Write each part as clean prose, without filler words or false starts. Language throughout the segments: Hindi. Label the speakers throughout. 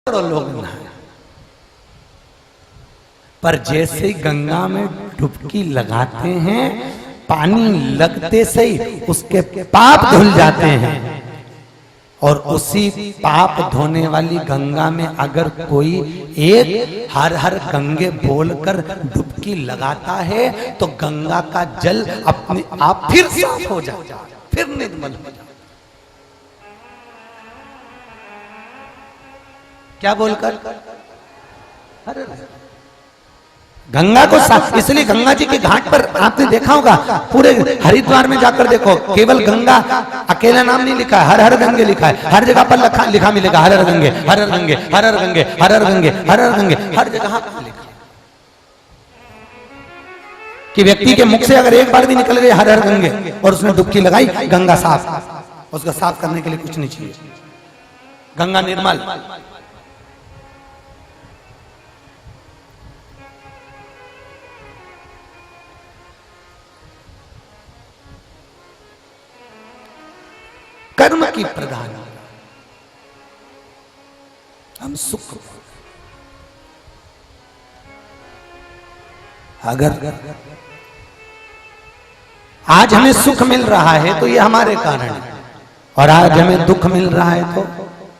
Speaker 1: करोड़ों लोग नहाए, पर जैसे गंगा में डुबकी लगाते हैं पानी लगते से ही उसके पाप धुल जाते हैं। और उसी पाप धोने वाली गंगा में अगर कोई एक हर हर गंगे बोलकर डुबकी लगाता है तो गंगा का जल अपने आप फिर साफ हो जाता है, फिर निर्मल हो जाता है। क्या बोलकर? अरे गंगा को साफ, इसलिए गंगा जी के घाट पर आपने देखा होगा, पूरे हरिद्वार में जाकर देखो, केवल गंगा अकेला नाम नहीं लिखा है, हर हर गंगे लिखा है। हर जगह पर लिखा मिलेगा हर हर गंगे, हर हर गंगे, हर हर गंगे, हर हर गंगे, हर हर गंगे, हर जगह लिखा कि व्यक्ति के मुख से अगर एक बार भी निकल गए हर हर गंगे और उसने डुबकी लगाई, गंगा साफ। उसको साफ करने के लिए कुछ नहीं चाहिए, गंगा निर्मल। कर्म की प्रधान हम सुख, अगर आज हमें सुख मिल रहा है तो ये हमारे कारण है, और आज हमें दुख मिल रहा है तो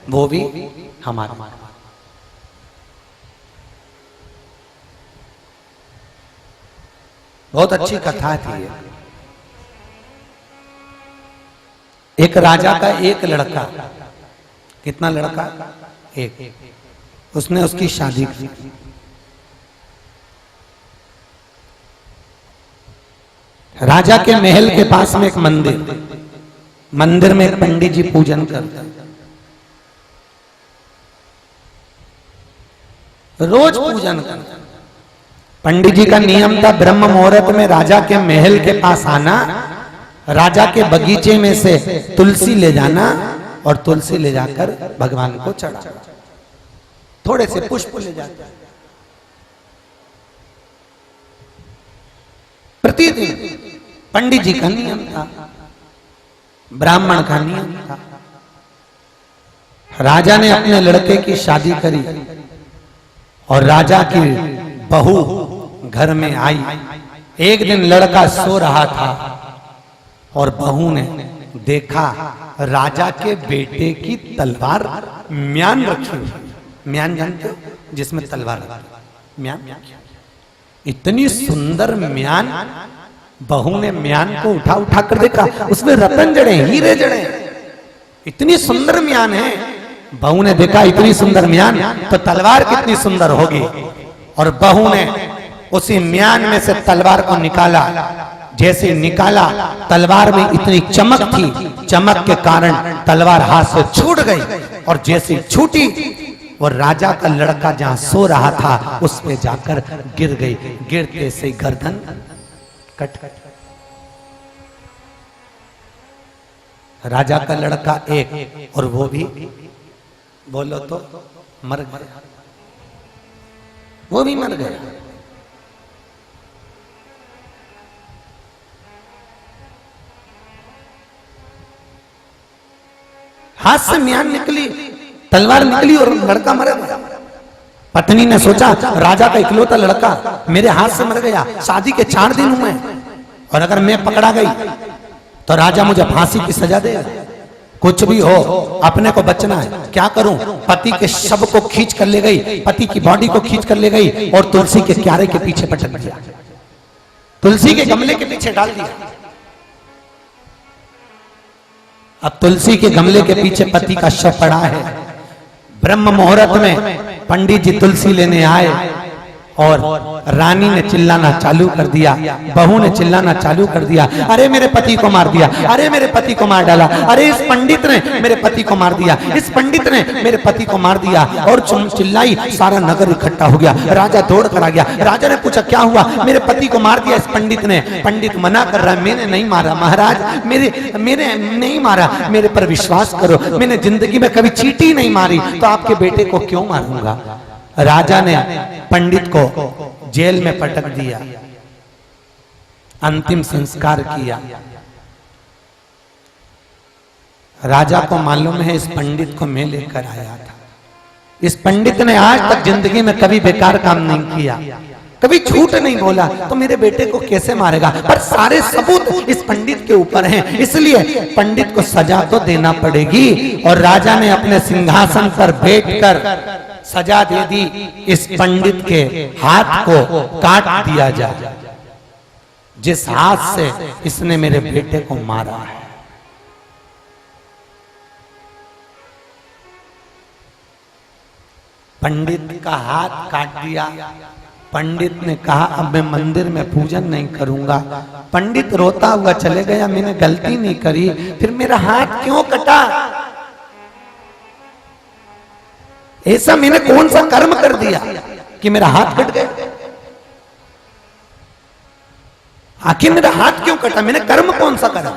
Speaker 1: वो भी हमारे। बहुत अच्छी कथा थी। एक राजा का एक लड़का, कितना लड़का? एक। उसने उसकी शादी की। राजा के महल के पास में एक मंदिर, मंदिर में एक पंडित जी पूजन करते, रोज पूजन करते। पंडित जी का नियम था ब्रह्म मुहूर्त में राजा के महल के पास आना, राजा के बगीचे में से तुलसी ले जाना और तुलसी ले जाकर भगवान को चढ़ाना, थोड़े से पुष्प ले जाकर प्रतिदिन। पंडित जी का नियम था, ब्राह्मण का नियम था। राजा ने अपने लड़के की शादी करी और राजा की बहू घर में आई। एक दिन लड़का सो रहा था और बहू ने देखा राजा के बेटे की तलवार म्यान रखी हुई। म्यान जानते हो? जिसमें तलवार म्यान। इतनी सुंदर म्यान, बहू ने म्यान को उठा कर देखा, उसमें रतन जड़े, हीरे जड़े, इतनी सुंदर म्यान है। बहू ने देखा इतनी सुंदर म्यान तो तलवार कितनी सुंदर होगी। और बहू ने उसी म्यान में से तलवार को निकाला। जैसे निकाला, तलवार में इतनी चमक थी, चमक के कारण तलवार हाथ से छूट गई। और जैसे छूटी, वो राजा का लड़का जहां सो रहा था उस पे जाकर गिर गई। गिरते से गर्दन कट। राजा का लड़का एक, और वो भी बोलो तो मर गया, वो भी मर गया। हाथ से म्यान निकली, तलवार निकली और लड़का मर गया। पत्नी ने सोचा राजा का इकलौता लड़का मेरे हाथ से मर गया, शादी के 4 दिन हुए, और अगर मैं पकड़ा गई तो राजा मुझे फांसी की सजा देगा। कुछ भी हो, अपने को बचना है। क्या करूं? पति के शव को खींच कर ले गई, पति की बॉडी को खींच कर ले गई और तुलसी के क्यारे के पीछे पटक दिया, तुलसी के गमले के पीछे डाल दिया। अब तुलसी के गमले के पीछे पति का शव पड़ा है। ब्रह्म मुहूर्त में पंडित जी तुलसी लेने आए और रानी ने चिल्लाना चालू कर दिया, बहू ने चिल्लाना चालू कर दिया, अरे मेरे पति को मार दिया, अरे मेरे पति को मार डाला, अरे इस पंडित ने मेरे पति को मार दिया, इस पंडित ने मेरे पति को मार दिया। और चिल्लाई, सारा नगर इकट्ठा हो गया। राजा दौड़ कर आ गया। राजा ने पूछा क्या हुआ? मेरे पति को मार दिया इस पंडित ने। पंडित मना कर रहा है, मैंने नहीं मारा महाराज, मेरे नहीं मारा, मेरे पर विश्वास करो, मैंने जिंदगी में कभी चींटी नहीं मारी, तो आपके बेटे को क्यों मारूंगा? राजा ने पंडित को जेल में पटक दिया, अंतिम संस्कार किया। राजा को मालूम है इस पंडित को मैं लेकर आया था, इस पंडित ने आज तक जिंदगी में कभी बेकार काम नहीं किया, कभी झूठ नहीं बोला, तो मेरे बेटे को कैसे मारेगा? पर सारे सबूत इस पंडित के ऊपर हैं, इसलिए पंडित को सजा तो देना पड़ेगी। और राजा ने अपने सिंहासन पर बैठकर सजा दे दी, इस पंडित के हाथ को काट दिया जाए जिस हाथ से इसने मेरे बेटे को मारा है। पंडित का हाथ काट दिया। पंडित ने कहा अब मैं मंदिर में पूजन नहीं करूंगा। पंडित रोता हुआ चले गया, मैंने गलती नहीं करी, फिर मेरा हाथ क्यों कटा? ऐसा मैंने कौन सा कर्म कर दिया कि मेरा हाथ कट गया? आखिर मेरा हाथ क्यों कटा? मैंने कर्म कौन सा करा?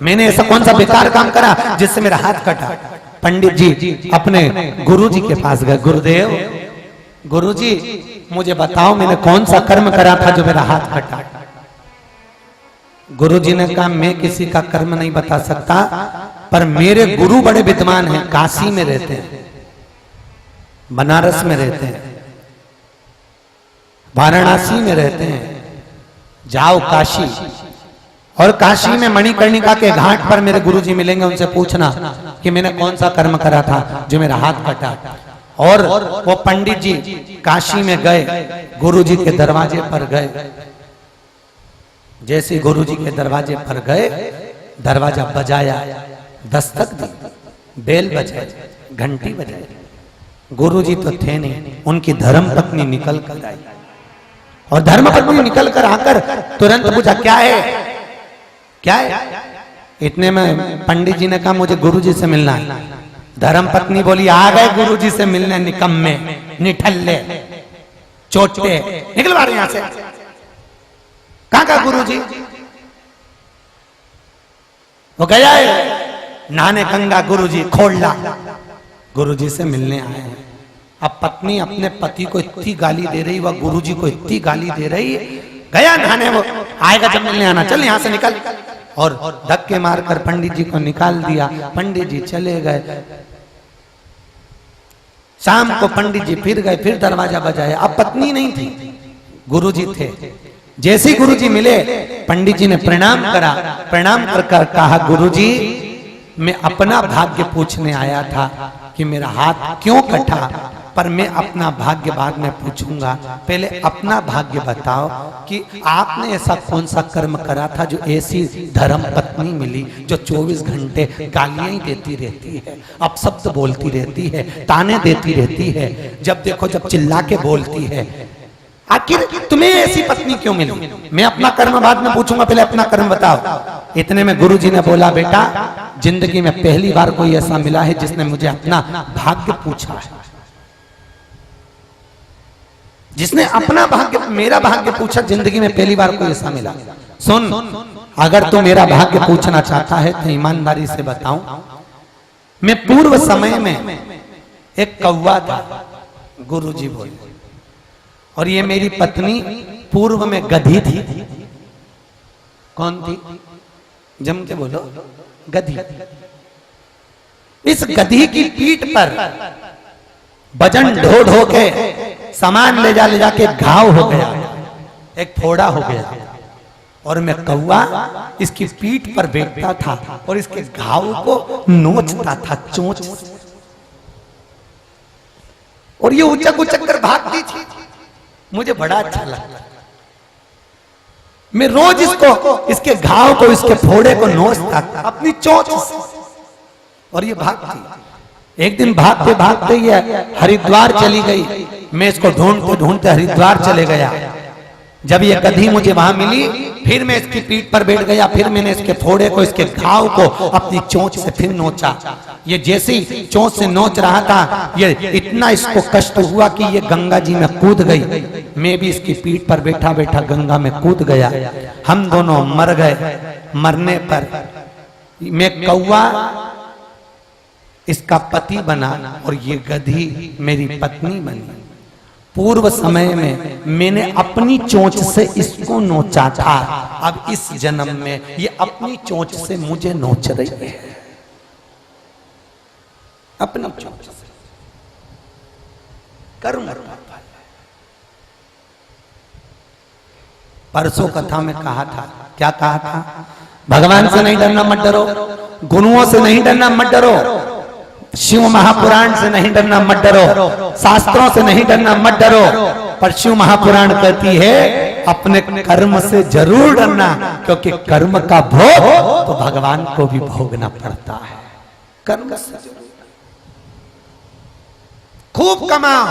Speaker 1: मैंने ऐसा कौन सा बेकार काम करा जिससे मेरा हाथ कटा? पंडित जी अपने गुरुजी के पास गए, गुरुदेव, गुरुजी मुझे बताओ मैंने कौन सा कर्म करा था जो मेरा हाथ कटा? गुरुजी ने कहा मैं किसी का कर्म नहीं बता सकता, पर मेरे गुरु बड़े विद्वान हैं, काशी में रहते हैं, बनारस में रहते हैं, वाराणसी में रहते हैं, जाओ काशी। और काशी में मणिकर्णिका के घाट पर मेरे गुरुजी मिलेंगे, उनसे पूछना कि मैंने कौन सा कर्म करा था जो मेरा हाथ कटा। और वो पंडित जी काशी में गए, गुरुजी के दरवाजे पर गए। जैसे गुरुजी के दरवाजे पर गए, दरवाजा बजाया, दस्तक दी, बेल बजाई, घंटी बजाई। गुरुजी तो थे नहीं, उनकी धर्म पत्नी निकल कर आई और धर्म पत्नी निकल कर आकर तुरंत पूछा क्या है, क्या है? इतने में पंडित जी ने कहा मुझे गुरुजी से मिलना है। धर्म पत्नी बोली आ गए गुरुजी से मिलने, निकम्मे, निठल्ले, चोटे, निकलवा रहे यहां से। कहां का गुरुजी? वो गया है नहाने गंगा, गुरुजी खोलला, गुरुजी से मिलने आए हैं। अब पत्नी अपने पति को इतनी गाली दे रही, वह गुरुजी को इतनी गाली दे रही, गया नहाने, वो आएगा जब मिलने आना, चल यहां से निकल। और धक्के मारकर पंडित जी को निकाल दिया। पंडित जी चले गए। शाम को पंडित जी फिर गए, फिर दरवाजा बजाया। अब पत्नी नहीं थी, गुरुजी थे। जैसे ही गुरुजी मिले, पंडित जी ने प्रणाम करा। प्रणाम कर कहा गुरुजी मैं अपना भाग्य पूछने आया था कि मेरा हाथ क्यों कटा, पर मैं अपना भाग्य बाद में पूछूंगा, पहले अपना भाग्य बताओ कि आपने ऐसा कौन सा कर्म करा था जो ऐसी धर्म पत्नी मिली जो 24 घंटे गालियां ही देती रहती है, अपशब्द बोलती रहती है, ताने देती रहती है, जब देखो जब चिल्ला के बोलती है। आखिर तुम्हें ऐसी पत्नी क्यों मिली? मैं अपना कर्म बाद में पूछूंगा, पहले अपना कर्म बताओ। इतने में गुरुजी ने बोला बेटा जिंदगी में पहली बार कोई ऐसा मिला है जिसने मुझे अपना भाग्य पूछा है, जिसने अपना भाग्य, मेरा भाग्य पूछा, जिंदगी में पहली बार कोई ऐसा मिला। सुन, अगर तू मेरा भाग्य पूछना चाहता है तो ईमानदारी से बताऊं, मैं पूर्व समय में एक कौवा था, गुरुजी बोले, और ये मेरी पत्नी पूर्व में गधी थी। कौन थी? जम के बोलो, गधी। इस गधी की पीठ पर वजन ढो ढो के सामान ले जाके घाव हो गया, एक फोड़ा हो गया, और मैं कौवा इसकी पीठ पर बैठता था और इसके घाव को नोचता था चोंच, और ये उचक उचक कर भागती थी। मुझे बड़ा अच्छा लगता, मैं रोज इसको, इसके घाव को, इसके फोड़े को नोचता था अपनी चोंच से, और ये भागती। एक दिन भागते भागते ये हरिद्वार चली गई। मैं इसको ढूंढते ढूंढते हरिद्वार चले गया। जब ये गधी मुझे वहां मिली, फिर मैं इसकी पीठ पर बैठ गया, फिर मैंने इसके फोड़े को, इसके घाव को अपनी चोंच से फिर नोचा। ये जैसे ही चोंच से नोच रहा था, ये इतना इसको कष्ट हुआ कि ये गंगा जी में कूद गई। मैं भी इसकी पीठ पर बैठा बैठा गंगा में कूद गया। हम दोनों मर गए। मरने पर मैं कौवा इसका पति बना और ये गधी मेरी पत्नी बनी। पूर्व समय में मैंने अपनी चोंच से इसको नोचा था, अब इस जन्म में ये अपनी चोंच से मुझे नोच रही है। अपनी चोट से। कर्म का फल। परसों कथा में कहा था, क्या कहा था? भगवान से नहीं डरना, मत डरो। गुरुओं से नहीं डरना, मत डरो। शिव महापुराण से नहीं डरना, मत डरो। शास्त्रों से नहीं डरना, मत डरो। पर शिव महापुराण कहती है अपने कर्म से जरूर डरना, क्योंकि कर्म का भोग तो भगवान को भी भोगना पड़ता है। कर्म से जरूर खूब कमाओ।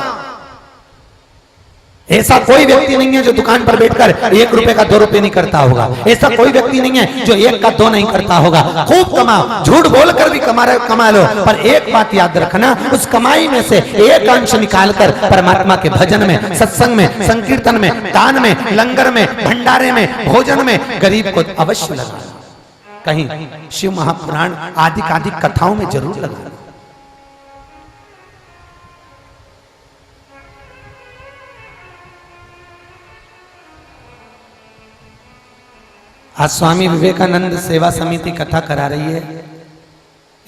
Speaker 1: ऐसा कोई व्यक्ति नहीं है जो दुकान पर बैठकर 1 रुपए का 2 रुपए नहीं करता होगा। ऐसा कोई व्यक्ति नहीं है जो 1 का 2 नहीं करता होगा। खूब कमाओ, झूठ बोलकर भी कमा लो, पर एक बात याद रखना, उस कमाई में से एक अंश निकालकर परमात्मा के भजन में, सत्संग में, संकीर्तन में, दान में, लंगर में, भंडारे में, भोजन में गरीब को अवश्य लगाना। कहीं शिव महापुराण आदि कथाओं में जरूर लगाना। आज स्वामी विवेकानंद सेवा समिति कथा करा रही है।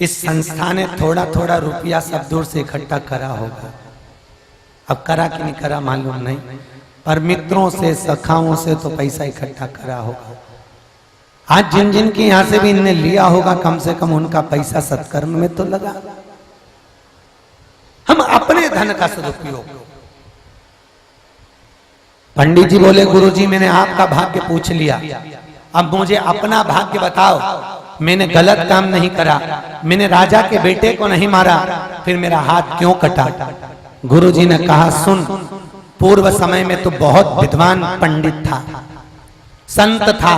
Speaker 1: इस संस्था ने थोड़ा थोड़ा रुपया सब दूर से इकट्ठा करा होगा। अब करा कि नहीं करा मालूम नहीं, पर मित्रों से, सखाओं से तो पैसा इकट्ठा करा होगा। आज जिन जिन की यहां से भी इनने लिया होगा, कम से कम उनका पैसा सत्कर्म में तो लगा। हम अपने धन का सदुपयोग। पंडित जी बोले, गुरुजी मैंने आपका भाग्य पूछ लिया, अब मुझे अपना भाग्य बताओ। मैंने गलत काम नहीं करा, मैंने राजा के बेटे को नहीं मारा, फिर मेरा हाथ क्यों कटा? गुरुजी ने कहा, सुन, पूर्व समय में तो बहुत विद्वान पंडित था, संत था,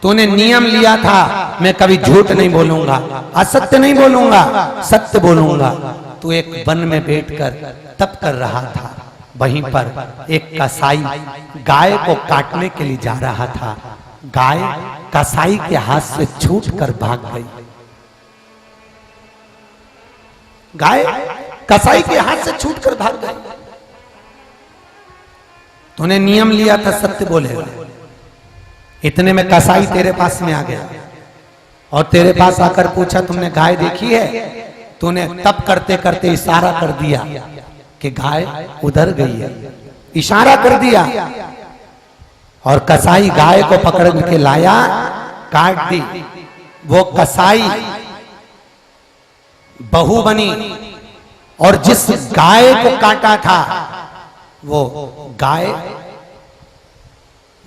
Speaker 1: तूने नियम लिया था, मैं कभी झूठ नहीं बोलूंगा, असत्य नहीं बोलूंगा, सत्य बोलूंगा। तू एक वन में बैठकर तप कर रहा था, वहीं पर एक कसाई गाय को काटने के लिए जा रहा था। गाय कसाई के हाथ से छूटकर भाग गई। गाय कसाई के हाथ से छूटकर भाग गई। तूने नियम लिया था, सत्य बोलेगा। इतने में कसाई तेरे पास में आ गया और तेरे पास आकर पूछा, तुमने गाय देखी है? तूने तप करते करते इशारा कर दिया कि गाय उधर गई है, इशारा कर दिया। और कसाई गाय को पकड़ के लाया, काट दी। वो कसाई बहू बनी और जिस गाय को काटा था, वो गाय,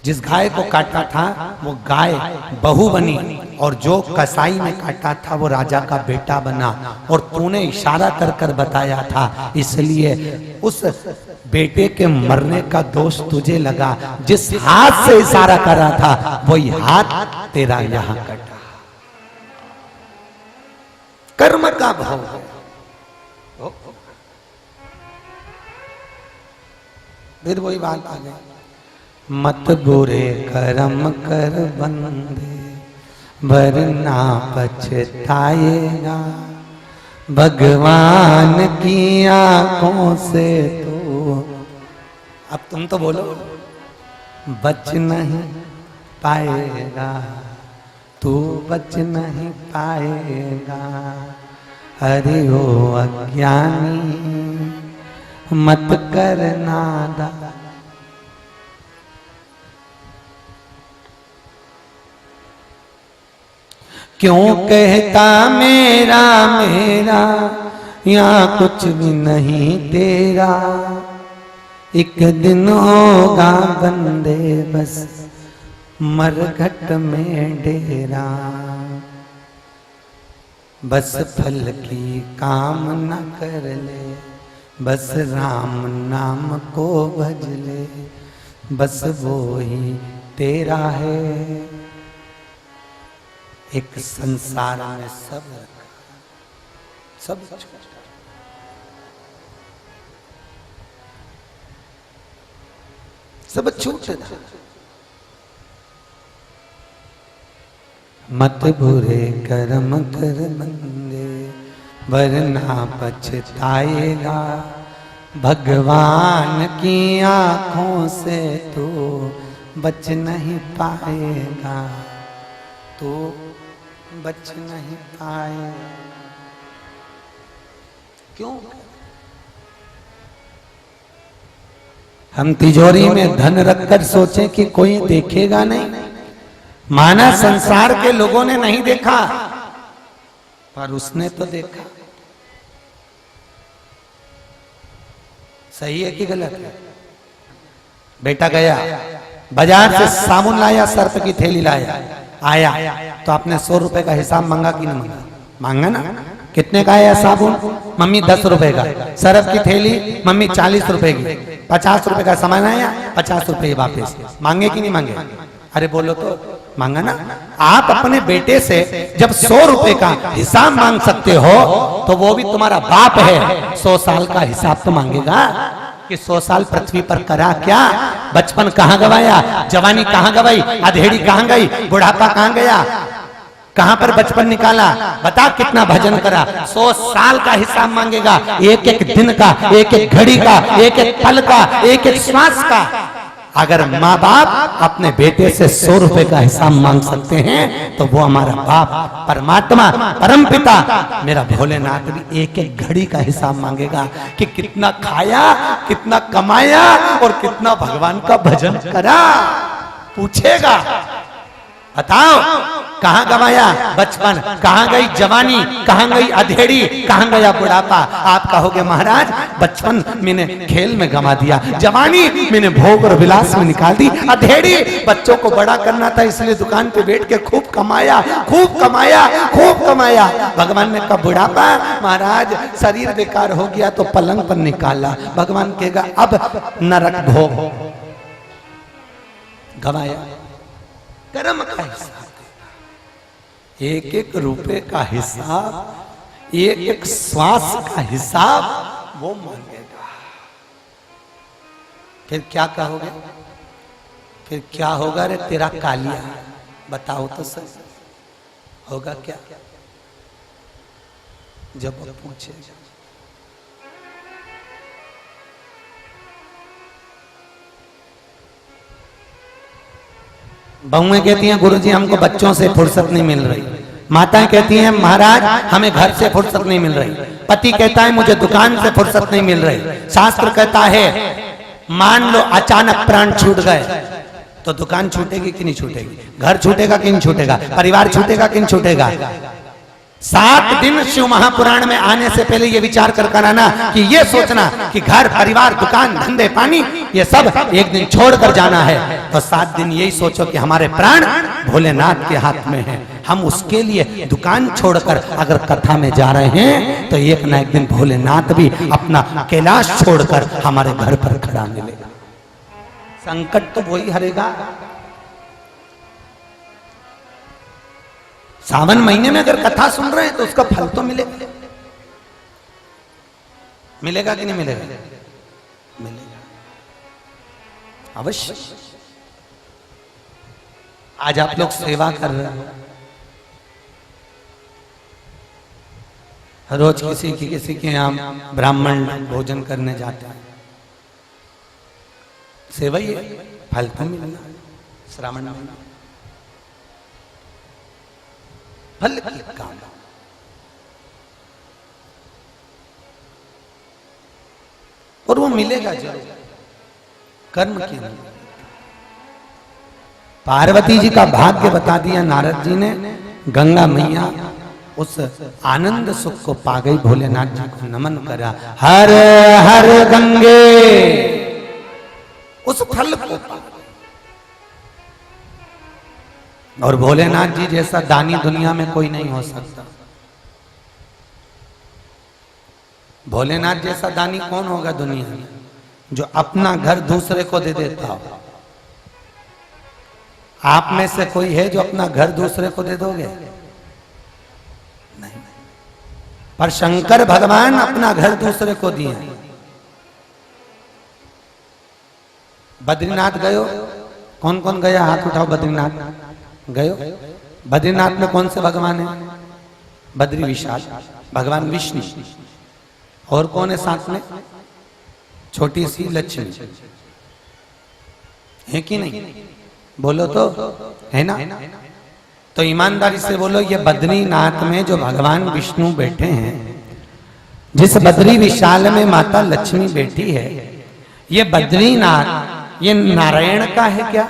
Speaker 1: जिस गाय को काटा था वो गाय बहू बनी, और जो कसाई ने काटा था वो राजा का बेटा बना। और तूने इशारा कर कर बताया था, इसलिए उस बेटे के मरने का दोष तुझे लगा। जिस हाथ से इशारा कर रहा था वही हाथ तेरा यहां कटा। कर्म का भाव है। फिर वही बात आ गई, मत बुरे कर्म कर बंदे, वरना पछताएगा। भगवान की आंखों से तो, अब तुम तो बोलो, बच नहीं पाएगा, तू बच नहीं पाएगा। अरे ओ अज्ञानी मत करना दा। क्यों कहता मेरा मेरा, यहाँ कुछ भी नहीं तेरा। एक दिन होगा बंदे बस मरघट में डेरा। बस फल की कामना कर ले, बस राम नाम को भज ले, बस वो ही तेरा है। एक संसार में सब छूट। मत बुरे कर्म कर बंदे, वरना पछताएगा। भगवान की आंखों से तो बच नहीं पाएगा, तो बच नहीं पाए। क्यों? हम तिजोरी में धन रखकर सोचें कि कोई देखेगा नहीं। माना संसार के लोगों ने नहीं देखा, पर उसने तो देखा। सही है कि गलत है? बेटा गया बाजार से साबुन लाया, सर्फ की थैली लाया, आया तो आपने 100 रुपए का हिसाब मांगा कि नहीं मांगा? मांगा ना। कितने का आया साबुन? मम्मी 10 रुपए का। सर्फ की थैली मम्मी 40 रुपए की। 50 रुपए का सामान आया, 50 रुपए वापस। मांगे कि नहीं मांगे? अरे बोलो तो, मांगा ना। आप अपने बेटे से जब 100 रुपए का हिसाब मांग सकते हो तो वो भी तुम्हारा बाप है, 100 साल का हिसाब तो मांगेगा कि 100 साल पृथ्वी पर करा क्या? बचपन कहाँ गवाया, जवानी कहाँ गवाई, अधेड़ी कहाँ गई, बुढ़ापा कहाँ गया, कहां पर बचपन निकाला? बता कितना भजन करा? 100 साल का हिसाब मांगेगा, एक एक दिन का, एक एक घड़ी का, एक एक पल का, एक एक श्वास का। अगर माँ बाप अपने बेटे से 100 रुपए का हिसाब मांग सकते हैं तो वो हमारा बाप परमात्मा परम पिता मेरा भोलेनाथ भी एक एक घड़ी का हिसाब मांगेगा कि कितना खाया, कितना कमाया और कितना भगवान का भजन करा। पूछेगा। बताओ कहां गवाया बचपन, कहां गई जवानी, कहां गई अधेड़ी, कहां गया बुढ़ापा? आप कहोगे महाराज बचपन मैंने खेल में गंवा दिया, जवानी मैंने भोग और विलास में निकाल दी, अधेड़ी बच्चों को बड़ा करना था इसलिए दुकान पे बैठ के खूब कमाया, खूब कमाया, खूब कमाया। भगवान ने कहा बुढ़ापा महाराज शरीर बेकार हो गया तो पलंग पर निकाला। भगवान कहेगा अब नरक भोग, गवाया। कर्म का हिसाब, एक एक रुपए का हिसाब, एक एक श्वास का हिसाब वो मांगेगा। फिर क्या कहोगे? फिर क्या होगा रे तेरा कालिया? बताओ तो सही, होगा क्या जब वो पूछेगा? बहुएं कहती हैं गुरुजी हमको बच्चों से फुर्सत नहीं मिल रही, माताएं कहती हैं महाराज हमें घर से फुर्सत नहीं मिल रही, पति कहता है मुझे दुकान से फुर्सत नहीं मिल रही, शास्त्र कहता है मान लो अचानक प्राण छूट गए तो दुकान छूटेगी कि नहीं छूटेगी, घर छूटेगा कि नहीं छूटेगा, परिवार छूटेगा कि नहीं छूटेगा। 7 दिन शिव महापुराण में आने से पहले ये विचार कर आना कि ये सोचना कि घर परिवार दुकान धंधे पानी ये सब एक दिन छोड़कर जाना है, तो 7 दिन यही सोचो कि हमारे प्राण भोलेनाथ के हाथ में हैं। हम उसके लिए दुकान छोड़कर अगर कथा में जा रहे हैं तो एक ना एक दिन भोलेनाथ भी अपना कैलाश छोड़कर हमारे घर पर खड़ा मिलेगा। संकट तो वही हरेगा। सावन महीने में अगर कथा सुन रहे हैं तो उसका फल तो मिलेगा, मिलेगा कि नहीं मिलेगा? मिलेगा अवश्य। आज आप लोग सेवा कर रहे हो, रोज किसी के यहाँ ब्राह्मण भोजन करने जाते हैं, सेवा ही है, फल तो मिलना। श्रावण महीना फल की काम, और वो मिलेगा जरूर, कर्म की नहीं। पार्वती जी का भाग्य बता दिया नारद जी ने, गंगा मैया उस आनंद सुख को पा गई, भोलेनाथ जी को नमन करा, हर हर गंगे, उस फल को पा। और भोलेनाथ जी जैसा दानी दुनिया में कोई नहीं हो सकता। भोलेनाथ जैसा दानी कौन होगा दुनिया में जो अपना घर दूसरे को दे देता हो? आप में से कोई है जो अपना घर दूसरे को दे दोगे? नहीं। पर शंकर भगवान अपना घर दूसरे को दिए। बद्रीनाथ गयो? कौन कौन गया हाथ उठाओ। बद्रीनाथ गयो? बद्रीनाथ में कौन से भगवान है? बद्री विशाल भगवान विष्णु, और कौन है साथ में? छोटी सी लक्ष्मी है कि नहीं? बोलो तो, है ना? तो ईमानदारी से बोलो, ये बद्रीनाथ में जो भगवान विष्णु बैठे हैं जिस बद्री विशाल में माता लक्ष्मी बैठी है, ये बद्रीनाथ ये नारायण का है क्या?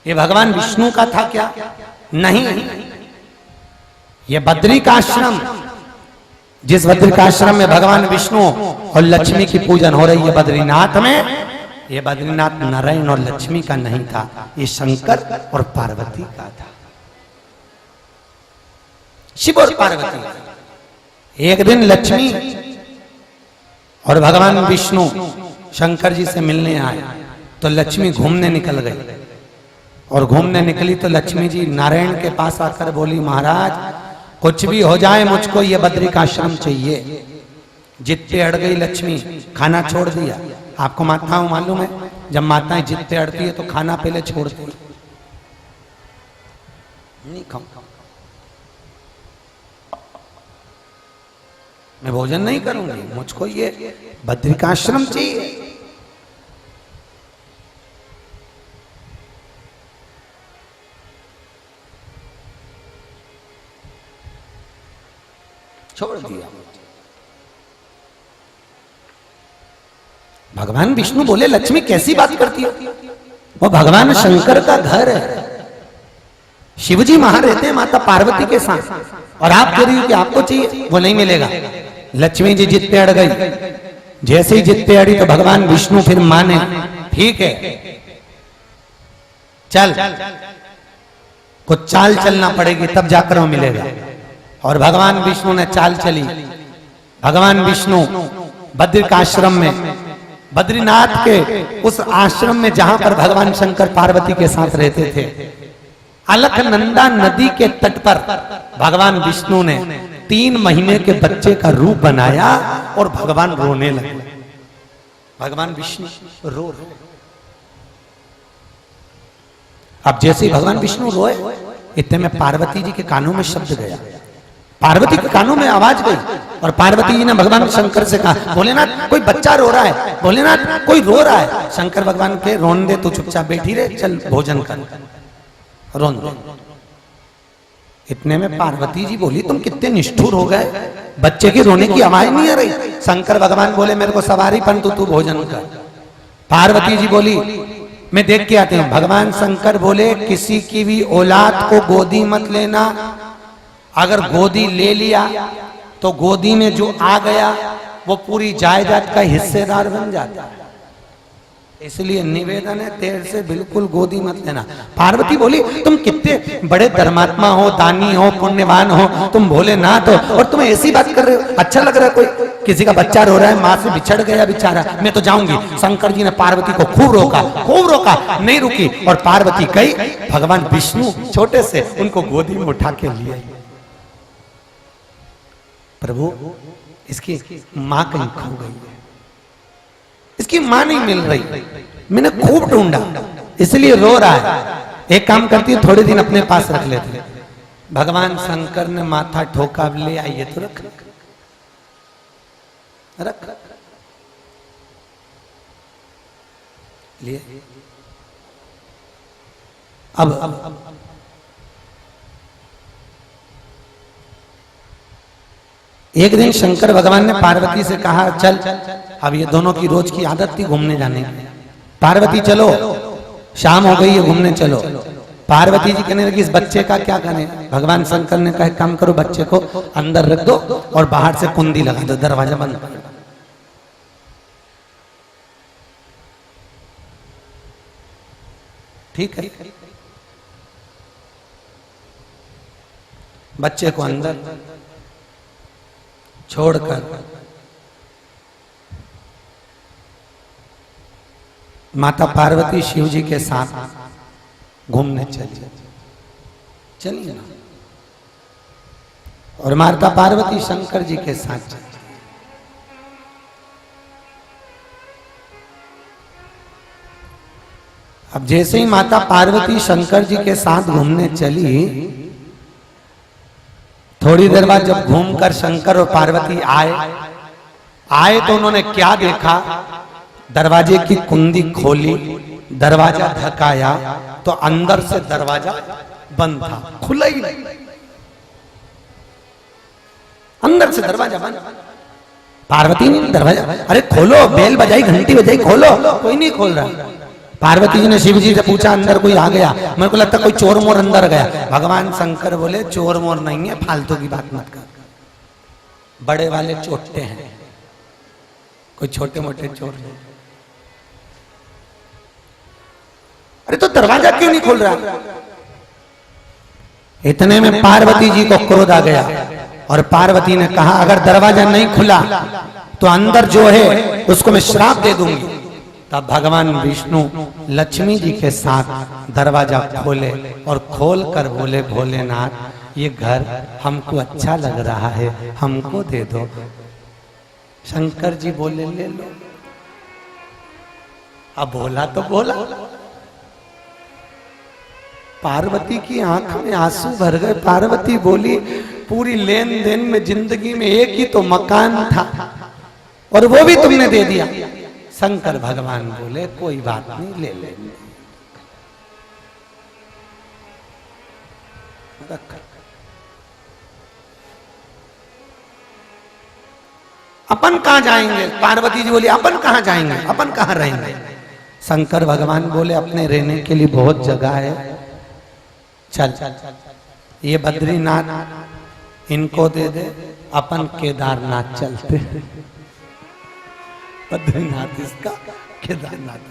Speaker 1: ये भगवान विष्णु का था क्या? नहीं, ये बद्री का आश्रम, जिस बद्री का आश्रम में भगवान विष्णु और लक्ष्मी की पूजन हो रही है बद्रीनाथ में, ये बद्रीनाथ नारायण और लक्ष्मी का नहीं था, ये शंकर और पार्वती का था। शिव और पार्वती। एक दिन लक्ष्मी और भगवान विष्णु शंकर जी से मिलने आए, तो लक्ष्मी घूमने निकल गई, और घूमने निकली तो लक्ष्मी जी नारायण के पास आकर बोली, महाराज कुछ भी हो जाए मुझको ये बद्री का आश्रम चाहिए। जिद पे अड़ गई लक्ष्मी, खाना छोड़ दिया। आपको माताओं मालूम है, जब माताएं जिद पे अड़ती है तो खाना पहले छोड़ती है, नहीं खाऊं, मैं भोजन नहीं करूंगी, मुझको ये बद्री का आश्रम चाहिए। छोड़ दिया। भगवान विष्णु बोले, लक्ष्मी कैसी बात करती हो, वो भगवान शंकर का घर है, शिवजी वहां रहते हैं माता पार्वती के साथ, और आप कह रही हो कि आपको चाहिए, वो नहीं मिलेगा। लक्ष्मी जी जिद पे अड़ गई। जैसे ही जिद पे अड़ी तो भगवान विष्णु फिर माने, ठीक है चल, कुछ चाल चलना पड़ेगी तब जाकर वो मिलेगा। और भगवान विष्णु ने चाल चली। भगवान विष्णु बद्री का आश्रम में, बद्रीनाथ के उस आश्रम में जहां पर भगवान शंकर पार्वती के साथ रहते थे, अलकनंदा नदी के तट पर भगवान विष्णु ने 3 महीने के बच्चे का रूप बनाया और भगवान रोने लगे। भगवान विष्णु रो रहे। अब जैसे ही भगवान विष्णु रोए, इतने में पार्वती जी के कानों में शब्द गया, पार्वती के कानों में आवाज गई, और पार्वती जी ने भगवान शंकर से कहा, भोलेनाथ कोई बच्चा रो रहा है, भोलेनाथ कोई रो रहा है। शंकर भगवान के, रोन दे, तू चुपचाप बैठी रहे, चल भोजन कर, रोन दे। इतने में पार्वती जी बोली, तुम कितने निष्ठुर हो गए, बच्चे की रोने की आवाज नहीं आ रही। शंकर भगवान बोले, मेरे को सवारी परंतु तू भोजन कर। पार्वती जी बोली, मैं देख के आते हूं। भगवान शंकर बोले, किसी की भी औलाद को गोदी मत लेना, अगर गोदी ले लिया तो गोदी में जो आ गया वो पूरी जायदाद का हिस्सेदार बन जाता है, इसलिए निवेदन है तेरे से बिल्कुल गोदी मत लेना। पार्वती बोली, तुम कितने बड़े धर्मात्मा हो, दानी हो, पुण्यवान हो, तुम भोलेनाथ हो, और तुम ऐसी बात कर रहे हो। अच्छा लग रहा है, कोई किसी का बच्चा रो रहा है, माँ से बिछड़ गया बेचारा, मैं तो जाऊंगी। शंकर जी ने पार्वती को खूब रोका, नहीं रुकी, और पार्वती गई। भगवान विष्णु छोटे से उनको गोदी में उठा के लिए, प्रभु इसकी मां कहीं खो गई है, इसकी मां नहीं मिल रही, मैंने खूब ढूंढा इसलिए रो रहा है। एक काम करती है, थोड़े दिन अपने पास रख लेते। भगवान शंकर ने माथा ठोका, ले आइए तो रख लिए। अब एक दिन शंकर भगवान ने पार्वती से कहा, चल, अब ये दोनों की रोज की आदत थी घूमने जाने की। पार्वती चलो, शाम हो गई है, घूमने चलो। पार्वती जी कहने लगी, इस बच्चे का क्या करें? भगवान शंकर ने कहा, काम करो, बच्चे को अंदर रख दो और बाहर से कुंडी लगा दो, दरवाजा बंद कर दो। ठीक है, बच्चे को अंदर छोड़कर माता पार्वती शिव जी के साथ घूमने चलिए ना, और माता पार्वती शंकर जी के साथ चली। अब जैसे ही माता पार्वती शंकर जी के साथ घूमने चली, थोड़ी देर बाद जब घूमकर शंकर और पार्वती आए तो उन्होंने क्या देखा? दरवाजे की कुंडी खोली, दरवाजा धकाया तो अंदर से दरवाजा बंद था, खुला ही नहीं। अंदर से दरवाजा बंद। पार्वती ने दरवाजा, अरे खोलो, बेल बजाई, घंटी बजाई, खोलो, कोई नहीं खोल रहा। पार्वती जी ने शिव जी से पूछा अंदर कोई आ गया? मेरे को लगता कोई चोर मोर अंदर गया। भगवान शंकर बोले चोर मोर नहीं है, फालतू की बात मत कर, बड़े वाले चोटे हैं, कोई छोटे मोटे चोर नहीं। अरे तो दरवाजा क्यों नहीं खोल रहा? इतने में पार्वती जी को क्रोध आ गया और पार्वती ने कहा अगर दरवाजा नहीं खुला तो अंदर जो है उसको मैं श्राप दे दूंगी। तब भगवान विष्णु लक्ष्मी जी के साथ दरवाजा खोले और खोल कर बोले भोलेनाथ ये घर हमको अच्छा लग रहा है, हमको दे दो। शंकर जी बोले ले लो। अब बोला तो बोला, पार्वती की आंख में आंसू भर गए। पार्वती बोली पूरी लेन देन में जिंदगी में एक ही तो मकान था और वो भी तुमने दे दिया। शंकर भगवान बोले कोई बात नहीं, ले ले। अपन कहां जाएंगे? पार्वती जी बोली अपन कहां जाएंगे, अपन कहां रहेंगे? शंकर भगवान बोले अपने रहने के लिए बहुत जगह है, चल ये बद्रीनाथ इनको दे दे, अपन केदारनाथ चलते। बद्रीनाथ इसका, केदारनाथ।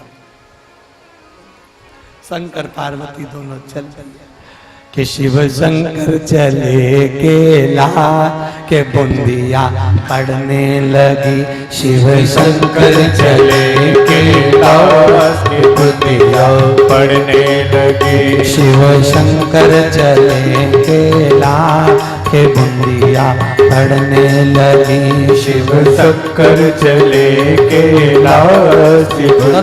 Speaker 1: शंकर पार्वती दोनों चल कि शिव शंकर चले केला के बुंदिया पड़ने लगी। शिव शंकर चले केला के बुंदिया पड़ने लगी। शिव शंकर चले केला के बुंदिया पड़ने लगी। शिव शंकर चले केला के बुंदिया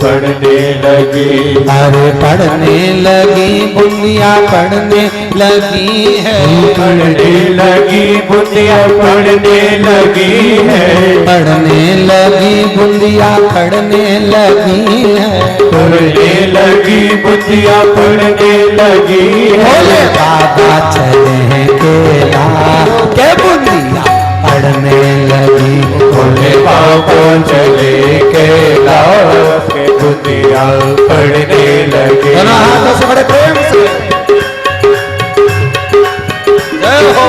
Speaker 1: पड़ने लगी। अरे पड़ने लगी बुंदिया पड़ने लगी है, पड़ने लगी बुंदिया पड़ने लगी है। पड़ने लगी बुंदिया पड़ने लगी है, पड़ने लगी बुंदिया पड़ने लगी है। भोले बाबा चले हैं केला के बुंदिया पड़ने लगी। भोले बाबा चले केला के बुंदिया पड़ने लगी। दोनों हाथों से बड़े प्रेम से जय हो।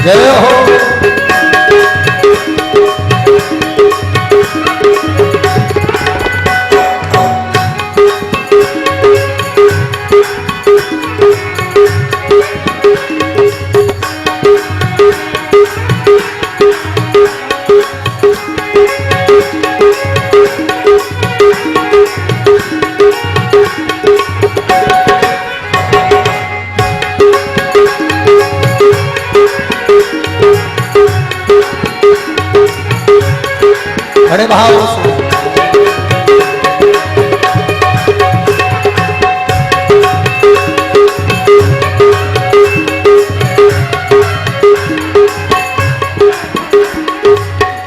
Speaker 1: जय हो। बड़े भाव से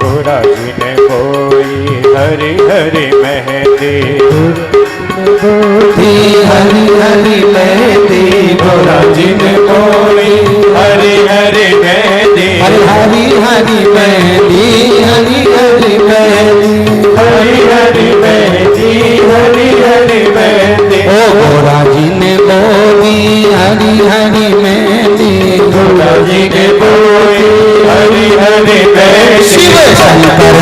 Speaker 2: गोरा जी ने कोई हरी हरी मेहंदी,
Speaker 1: हरी हरी मेहंदी।
Speaker 2: गोरा जी ने कोई हरी हरी मेहंदी,
Speaker 1: हरी हरी मेहंदी, हरी हरी मेहंदी,
Speaker 2: हरी हरी मेहंदी, हरी हरी मेहंदी।
Speaker 1: ओ गोरा जी ने बोली हरी हरी मेहंदी।
Speaker 2: गोरा जी ने कोई हरी हरी मेहंदी।
Speaker 1: शिव शंकर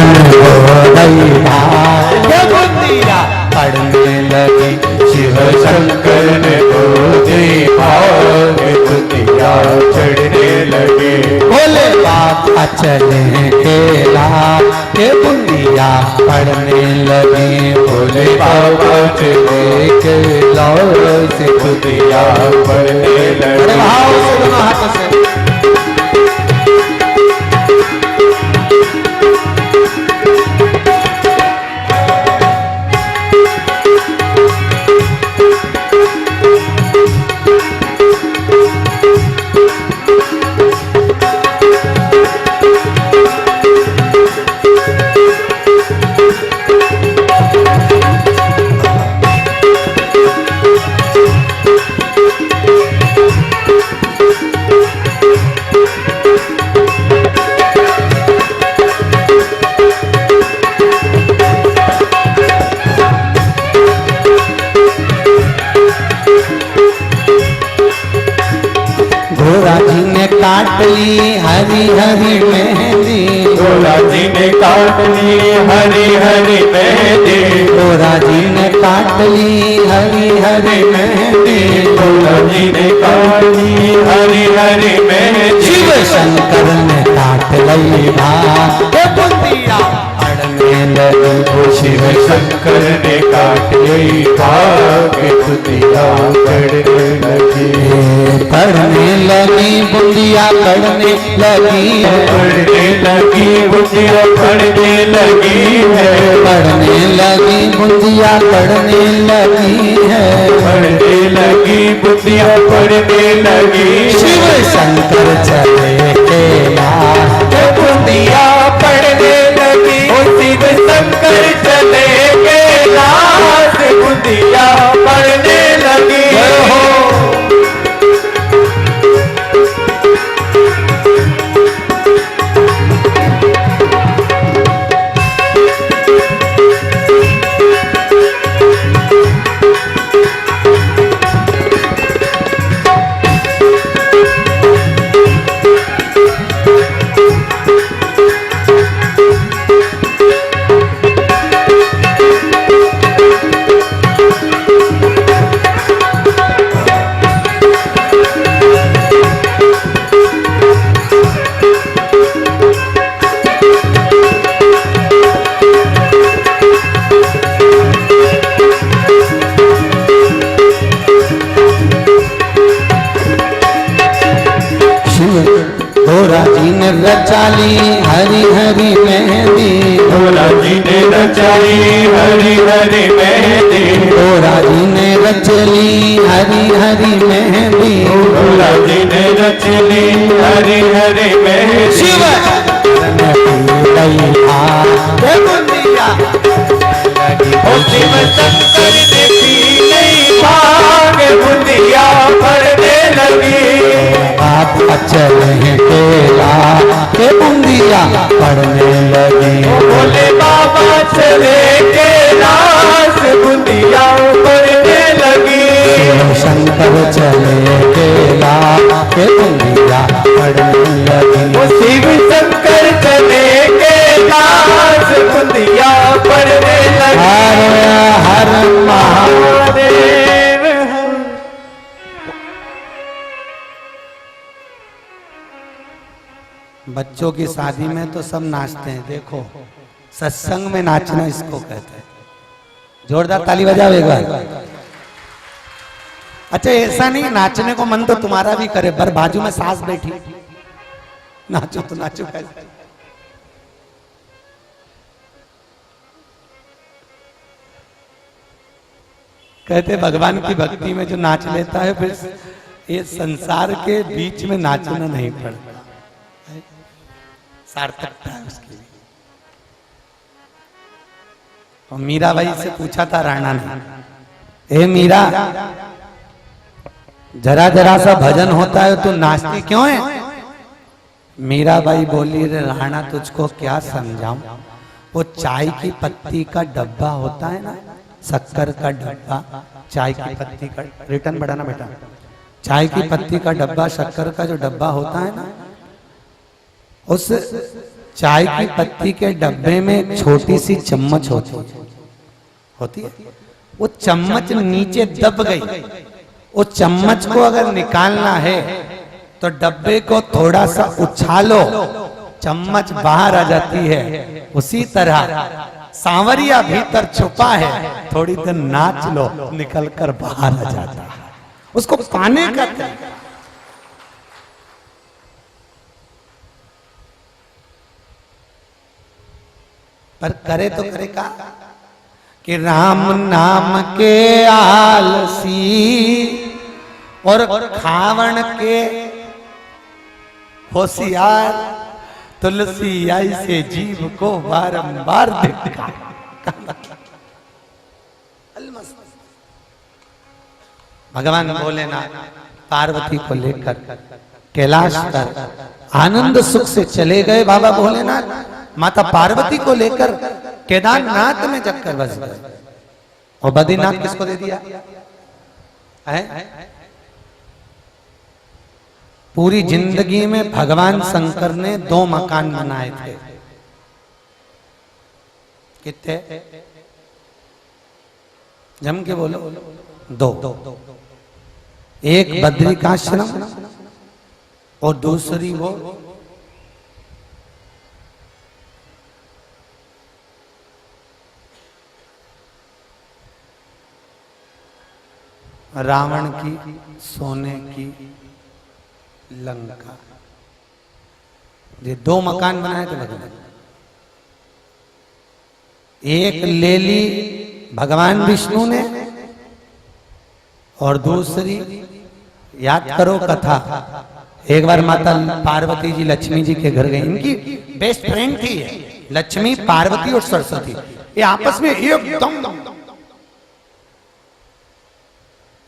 Speaker 1: के बुंदिया पड़ने लगी।
Speaker 2: शिव शंकर ने बोधी भाव बुंदिया चढ़ने लगे।
Speaker 1: भोले बाबा चले केला के बुंदिया पड़ने लगे।
Speaker 2: भोले बाबा चले केला से बुंदिया पड़ने लगे।
Speaker 1: भाव से दोनों हाथों से काट ली हरी हरी मेहंदी,
Speaker 2: गोरा जी ने काट ली हरी हरी मेहंदी,
Speaker 1: गोरा जी ने काट ली हरी हरी मेहंदी,
Speaker 2: गोरा जी ने काट ली हरी हरी मेहंदी,
Speaker 1: शिव शंकर ने काट लई भाग बुंदिया पड़ने लगी,
Speaker 2: शिव शंकर ने काट ली भाग बुंदिया पड़ने लगी,
Speaker 1: पड़ने लगी बुंदिया पड़ने लगी,
Speaker 2: पड़ने लगी बुंदिया पड़ने लगी है,
Speaker 1: पड़ने लगी बुंदिया पड़ने लगी है,
Speaker 2: पड़ने लगी बुंदिया पड़ने लगी,
Speaker 1: शिव शंकर चले कैलाश
Speaker 2: बुंदिया पड़ने लगी, शिव शंकर चले कैलाश बुंदिया पड़ने लगी।
Speaker 1: गोरा जी ने रचाली हरी हरी मेहंदी,
Speaker 2: गोरा जी ने रचाई हरी हरी मेहंदी,
Speaker 1: गोरा जी ने रचली हरी हरी मेहंदी,
Speaker 2: गोरा जी ने रचली हरी हरी मेहंदी,
Speaker 1: शिव ने पी लई भाग बुंदिया
Speaker 2: शिव शंकर ने पी गई भाग बुंदिया पड़ने लगी,
Speaker 1: बाप चले कैलाश के बुंदिया पड़ने लगी,
Speaker 2: बोले बाबा चले कैलाश बुंदिया पड़ने लगी,
Speaker 1: शिव शंकर चले कैलाश के बुंदिया पड़ने लगी,
Speaker 2: शिव शंकर चले कैलाश बुंदिया पड़ने लगी।
Speaker 1: हर हर
Speaker 2: महादेव
Speaker 1: बच्चों की शादी में तो सब नाचते हैं, देखो सत्संग में नाचना इसको कहते हैं। जोरदार ताली बजाओ एक बार। अच्छा ऐसा नहीं नाचने को मन तो तुम्हारा भी करे, पर बाजू में सास बैठी नाचो तो नाचो कैसे। कहते भगवान की भक्ति में जो नाच लेता है फिर ये संसार के बीच में नाचना नहीं पड़ता, सार्थकता है उसके लिए। और मीराबाई से पूछा था राणा ने, ए मीरा जरा जरा सा भजन होता है तो नाचती क्यों है? मीराबाई बोली, रे राणा तुझको क्या समझाऊं, वो चाय की पत्ती का डब्बा होता है ना, शक्कर का डब्बा, चाय की पत्ती का, रिटर्न बढ़ाना बेटा, चाय की पत्ती का डब्बा, शक्कर का जो डब्बा होता है ना, उस चाय की पत्ती के डब्बे में छोटी सी चम्मच होती है, वो चम्मच नीचे दब गई, वो चम्मच को अगर निकालना है तो डब्बे को थोड़ा सा उछालो, चम्मच बाहर आ जाती है। उसी तरह सांवरिया भीतर छुपा है, थोड़ी देर नाच लो, निकल कर बाहर आ जाता है। उसको पाने का तरीका, पर करे तो करे का कि राम नाम के आलसी और खावण के होशियार, तुलसी आई से जीव को बारंबार देखा। भगवान भोलेनाथ पार्वती को लेकर कैलाश पर आनंद सुख से चले गए। बाबा भोलेनाथ माता पार्वती को लेकर केदारनाथ में चक्कर बस गए। और बद्रीनाथ किसको दे दिया है? पूरी जिंदगी में भगवान शंकर ने 2 मकान बनाए थे। कितने? जम के बोलो। 2। एक बद्रिकाश्रम और दूसरी वो रावण की सोने की लंका। ये 2 मकान बनाए थे भगवान। एक ले ली भगवान विष्णु ने और दूसरी, याद करो कथा, एक बार माता पार्वती जी लक्ष्मी जी के घर गई। इनकी बेस्ट फ्रेंड थी लक्ष्मी, पार्वती और सरस्वती। ये आपस में एकदम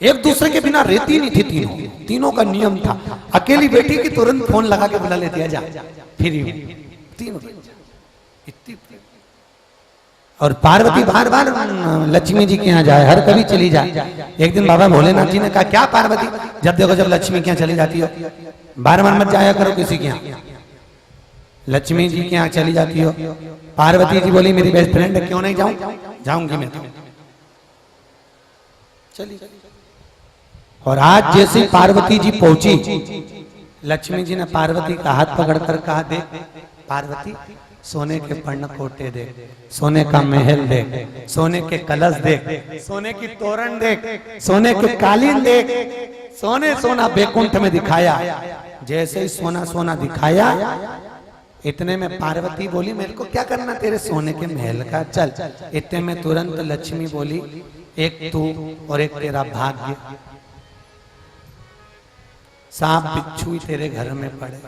Speaker 1: एक दूसरे के बिना रहती नहीं थी। तीनों का नियम था, अकेली बेटी की तुरंत फोन लगा के बुला लेती है, जा फिर तीनों। और पार्वती बार बार लक्ष्मी जी के यहाँ जाए, हर कभी चली जाए। एक दिन बाबा भोलेनाथ जी ने कहा, क्या पार्वती, जब देखो जब लक्ष्मी के यहाँ चली जाती हो, बार बार मत जाया करो किसी के यहाँ। लक्ष्मी जी के यहाँ चली जाती हो। पार्वती जी बोली, मेरी बेस्ट फ्रेंड है, क्यों नहीं जाऊं? जाऊंगी मैं तो। चली। और आज जैसे पार्वती जी पहुंची, लक्ष्मी जी ने पार्वती का हाथ पकड़कर कहा, देख पार्वती, सोने के पर्णकोटे देख, सोने का महल देख, सोने के कलश देख, सोने की तोरण देख, सोने के कालीन देख, सोने सोना बैकुंठ में दिखाया। जैसे ही सोना सोना दिखाया, इतने में पार्वती बोली, मेरे को क्या करना तेरे सोने के महल का, चल। इतने में तुरंत लक्ष्मी बोली, एक तू और एक तेरा भाग्य, सांप बिच्छू तेरे घर में पड़े,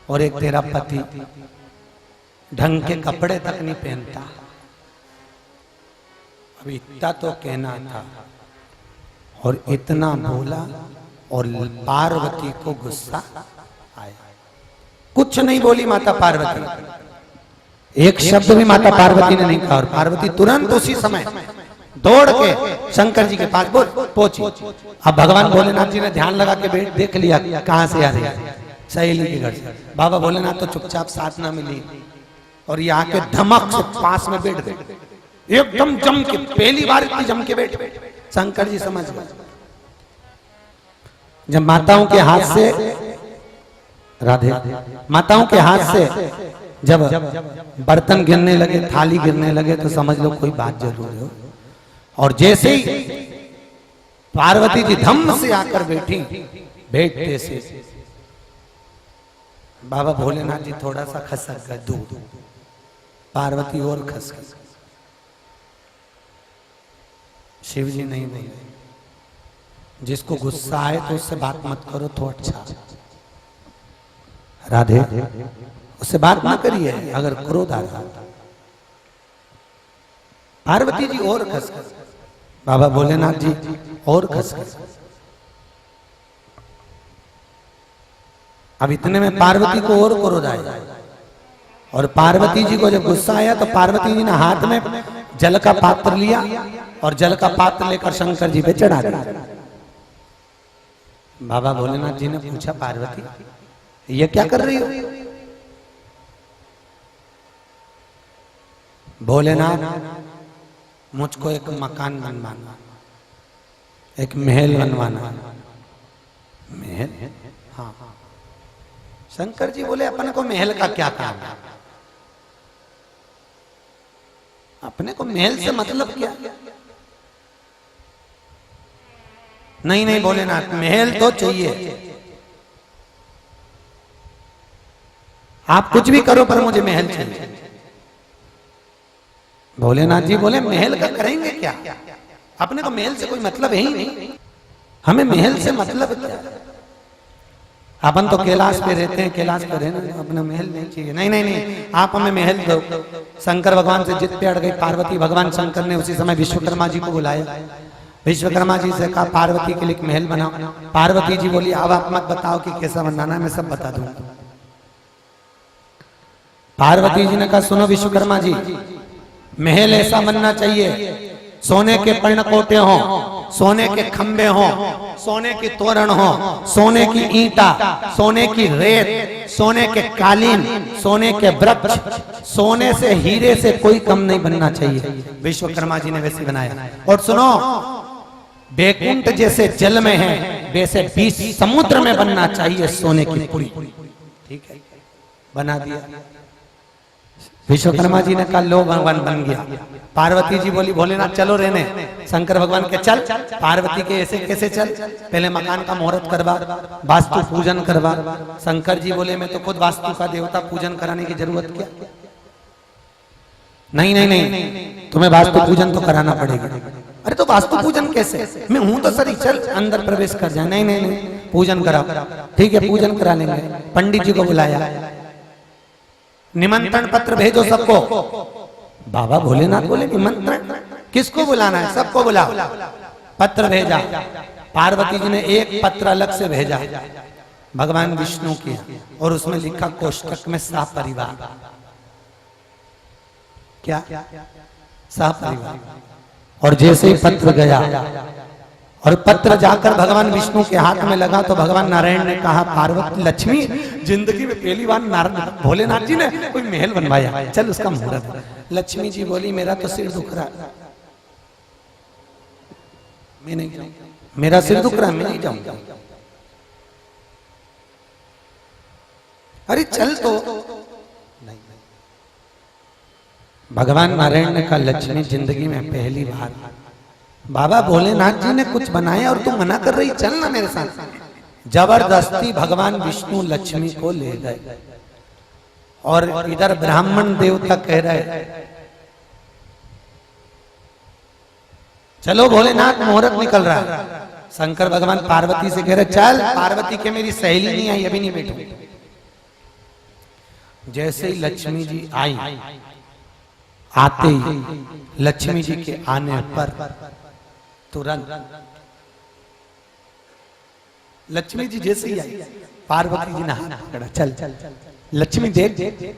Speaker 1: और एक तेरा पति ढंग के कपड़े तक नहीं पहनता। अभी इतना तो कहना था, और इतना बोला, और पार्वती को गुस्सा आया। कुछ नहीं बोली माता पार्वती, एक शब्द भी माता पार्वती ने नहीं कहा। और पार्वती तुरंत उसी समय दौड़ के शंकर जी के पास पहुंची। अब भगवान भोलेनाथ जी ने ध्यान लगा के देख लिया कहां से आ रही है, सहेली के घर से। बाबा भोलेनाथ तो चुपचाप साथ ना मिली, और ये आके धमक से पास में बैठ गए, एकदम जम के, पहली बार इतनी जम के बैठ। शंकर जी समझ गए, जब माताओं के हाथ से, राधे, माताओं के हाथ से जब बर्तन गिरने लगे, थाली गिरने लगे, तो समझ लो कोई बात जरूर हो। और जैसे ही पार्वती जी धम से आकर बैठी, बैठते से बाबा भोलेनाथ जी थोड़ा सा खसक गए दूर, पार्वती और खस गई। शिव जी नहीं बोले, जिसको गुस्सा आए तो उससे बात मत करो तो अच्छा। राधे, उससे बात ना करिए अगर क्रोध आ रहा। पार्वती जी और खस गए, बाबा भोलेनाथ जी और खस गए। अब इतने में पार्वती को और क्रोध आया, और पार्वती जी को जब गुस्सा आया तो पार्वती जी ने हाथ में जल का पात्र लिया, और जल का पात्र लेकर शंकर जी पे चढ़ा दिया। बाबा भोलेनाथ जी ने पूछा, पार्वती ये क्या कर रही हो? भोलेनाथ, मुझको एक मकान बनवाना, एक महल बनवाना। महल? हाँ। शंकर जी बोले, अपने को महल का क्या काम है? अपने को महल से मतलब क्या? नहीं नहीं भोलेनाथ, महल तो चाहिए, आप कुछ भी करो पर मुझे महल चाहिए। भोलेनाथ जी बोले, महल का करेंगे क्या? अपने को महल से कोई मतलब है ही नहीं, हमें महल से मतलब क्या? अपन तो कैलाश पे रहते हैं, कैलाश पे रहना, अपना महल नहीं चाहिए। नहीं नहीं नहीं, आप हमें महल दो। शंकर भगवान से जिद पे अड़ गई पार्वती। भगवान शंकर ने उसी समय विश्वकर्मा जी को बुलाया। विश्वकर्मा जी से कहा, पार्वती के लिए एक महल बनाओ। पार्वती जी बोली, अब आप मत बताओ कि कैसा बनाना है, मैं सब बता दूंगा। पार्वती जी ने कहा, सुनो विश्वकर्मा जी, महल ऐसा बनना चाहिए, सोने के पर्णकोटे हों, सोने के खंबे हों, सोने की तोरण हो, सोने की ईंटा, सोने की रेत, सोने के कालीन, सोने के वृक्ष, सोने से हीरे से कोई कम नहीं बनना चाहिए। विश्वकर्मा जी ने वैसे बनाया। और सुनो, बैकुंठ जैसे जल में है वैसे 20 समुद्र में बनना चाहिए सोने की पुरी। ठीक है, बना दिया। विश्वकर्मा जी ने कहा लो भगवान बन गया। पार्वती जी बोली भोलेनाथ चलो रहने। शंकर भगवान के चल, पार्वती के ऐसे कैसे चल, पहले मकान का मुहूर्त करवा, वास्तु पूजन करवा। शंकर जी बोले मैं तो खुद वास्तु का देवता, पूजन कराने की जरूरत क्या। नहीं नहीं नहीं, तुम्हें वास्तु पूजन तो कराना पड़ेगा। अरे तो वास्तु पूजन कैसे, मैं हूं तो सही, चल अंदर प्रवेश कर जाए। नहीं नहीं नहीं, पूजन कराओ। ठीक है, पूजन करा लेंगे। पंडित जी को बुलाया, निमंत्रण पत्र भेजो सबको। बाबा भोलेनाथ बोले निमंत्रण किसको बुलाना है, सबको बुलाओ। पत्र भेजा। पार्वती जी ने एक पत्र अलग से भेजा भगवान विष्णु की, और उसमें लिखा कोष्ठक में सपरिवार। क्या, सपरिवार। और जैसे ही पत्र गया और पत्र जाकर भगवान विष्णु के हाथ में लगा तो भगवान नारायण ने कहा पार्वती लक्ष्मी जिंदगी में पहली बार भोलेनाथ जी ने कोई महल बनवाया, चल उसका मुहूर्त। लक्ष्मी जी बोली मेरा तो सिर दुख रहा, मैं नहीं जाऊंगा, मेरा सिर दुख रहा, मैं नहीं जाऊंगा। अरे चल तो नहीं। भगवान नारायण ने कहा लक्ष्मी जिंदगी में पहली बार बाबा भोलेनाथ जी ने कुछ बनाया और तू मना कर रही, चल ना मेरे साथ। जबरदस्ती भगवान विष्णु लक्ष्मी को ले गए। और इधर ब्राह्मण देवता कह रहे चलो भोलेनाथ मुहूर्त निकल रहा है। शंकर भगवान पार्वती से कह रहे चल, पार्वती के मेरी सहेली नहीं आई, अभी नहीं बैठूंगी। जैसे ही लक्ष्मी जी आई, आते ही लक्ष्मी जी के आने पर तुरंत लक्ष्मी जी जैसे ही आई, पार्वती जी ने हाथ पकड़ा, चल चल। लक्ष्मी देख,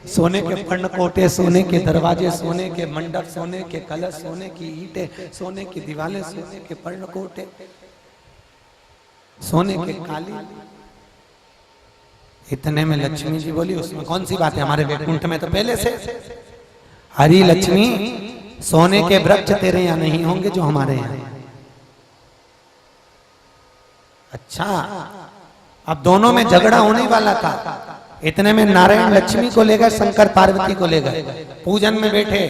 Speaker 1: सोने के पर्णकोटे, सोने के दरवाजे, सोने के मंडप, सोने के कलश, सोने की ईंटें, सोने की दीवारें, सोने के पर्णकोटे, सोने के कालीन। इतने में लक्ष्मी जी बोली उसमें कौन सी बात है, हमारे वैकुंठ में तो पहले से। हरी लक्ष्मी, सोने के वृक्ष तेरे यहाँ नहीं होंगे जो हमारे यहाँ। अच्छा, अब दोनों में झगड़ा होने वाला था। इतने में नारायण लक्ष्मी को ले गए, शंकर पार्वती को ले गए, पूजन में बैठे।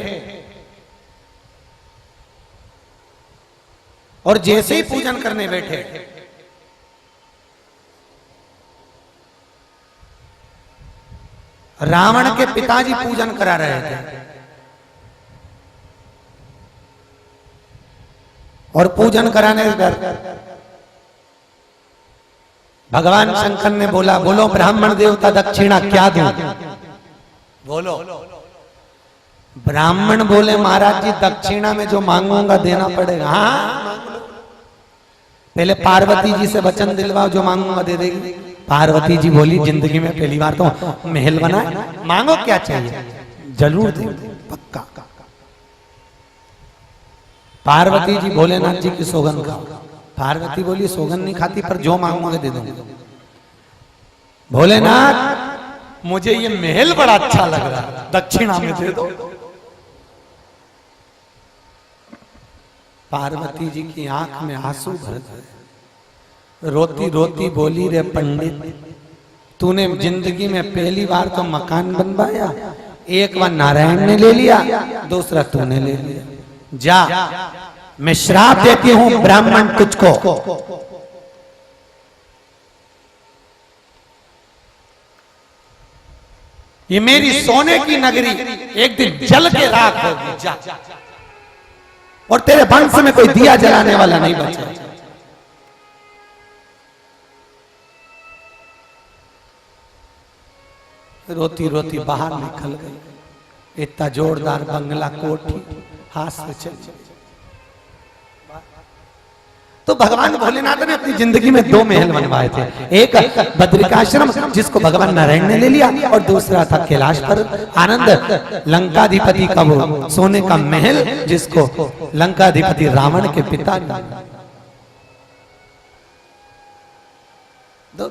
Speaker 1: और जैसे ही पूजन करने बैठे, रावण के पिताजी पूजन करा रहे थे। और पूजन कराने पर भगवान शंकर ने बोला बोलो ब्राह्मण देवता दक्षिणा क्या दूं, बोलो। ब्राह्मण बोले महाराज जी दक्षिणा में जो मांगूंगा देना पड़ेगा। हाँ, पहले पार्वती जी से वचन दिलवाओ, जो मांगूंगा दे देगी। पार्वती जी बोली जिंदगी में पहली बार तो महल बना, मांगो क्या चाहिए, जरूर दे, पक्का। पार्वती जी भोलेनाथ जी की सौगंध खाओ। पार्वती बोली सौगंध नहीं खाती, पर जो मांगोगे दे दूंगी। भोलेनाथ मुझे ये महल बड़ा अच्छा लग रहा है, दक्षिणा में दे दो। पार्वती जी की आंख में आंसू भर गए। रोती रोती बोली रे पंडित, तूने जिंदगी में पहली बार तो मकान बनवाया, एक बार नारायण ने ले लिया, दूसरा तूने ले लिया। जा, मैं श्राप देती हूं ब्राह्मण तुझको। ये मेरी सोने की नगरी एक दिन जल के राख होगी। जा, और तेरे वंश में कोई दिया जलाने वाला नहीं बचा। रोती रोती बाहर निकल गई। इतना जोरदार बंगला, कोठी, हाथ से चली। तो भगवान भोलेनाथ ने अपनी जिंदगी में दो महल बनवाए थे, एक बद्रिकाश्रम जिसको भगवान नारायण ने ले लिया, और दूसरा था कैलाश पर आनंद लंकाधिपति का वो सोने का महल जिसको लंकाधिपति रावण के पिता ने। दो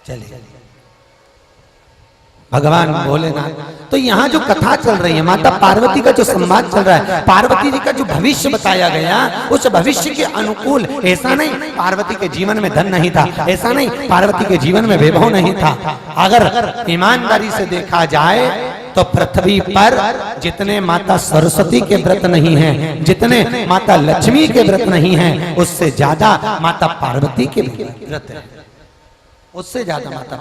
Speaker 1: चलिए भगवान भोलेनाथ। तो यहाँ जो कथा चल रही है, माता पार्वती का जो संवाद चल रहा है, पार्वती जी का जो भविष्य बताया गया, उस भविष्य के अनुकूल, ऐसा नहीं पार्वती के जीवन में धन नहीं था, ऐसा नहीं पार्वती के जीवन में वैभव नहीं था। अगर ईमानदारी से देखा जाए तो पृथ्वी पर जितने माता सरस्वती के व्रत नहीं हैं, जितने माता लक्ष्मी के व्रत नहीं हैं, उससे ज्यादा माता पार्वती के व्रत है, उससे ज्यादा माता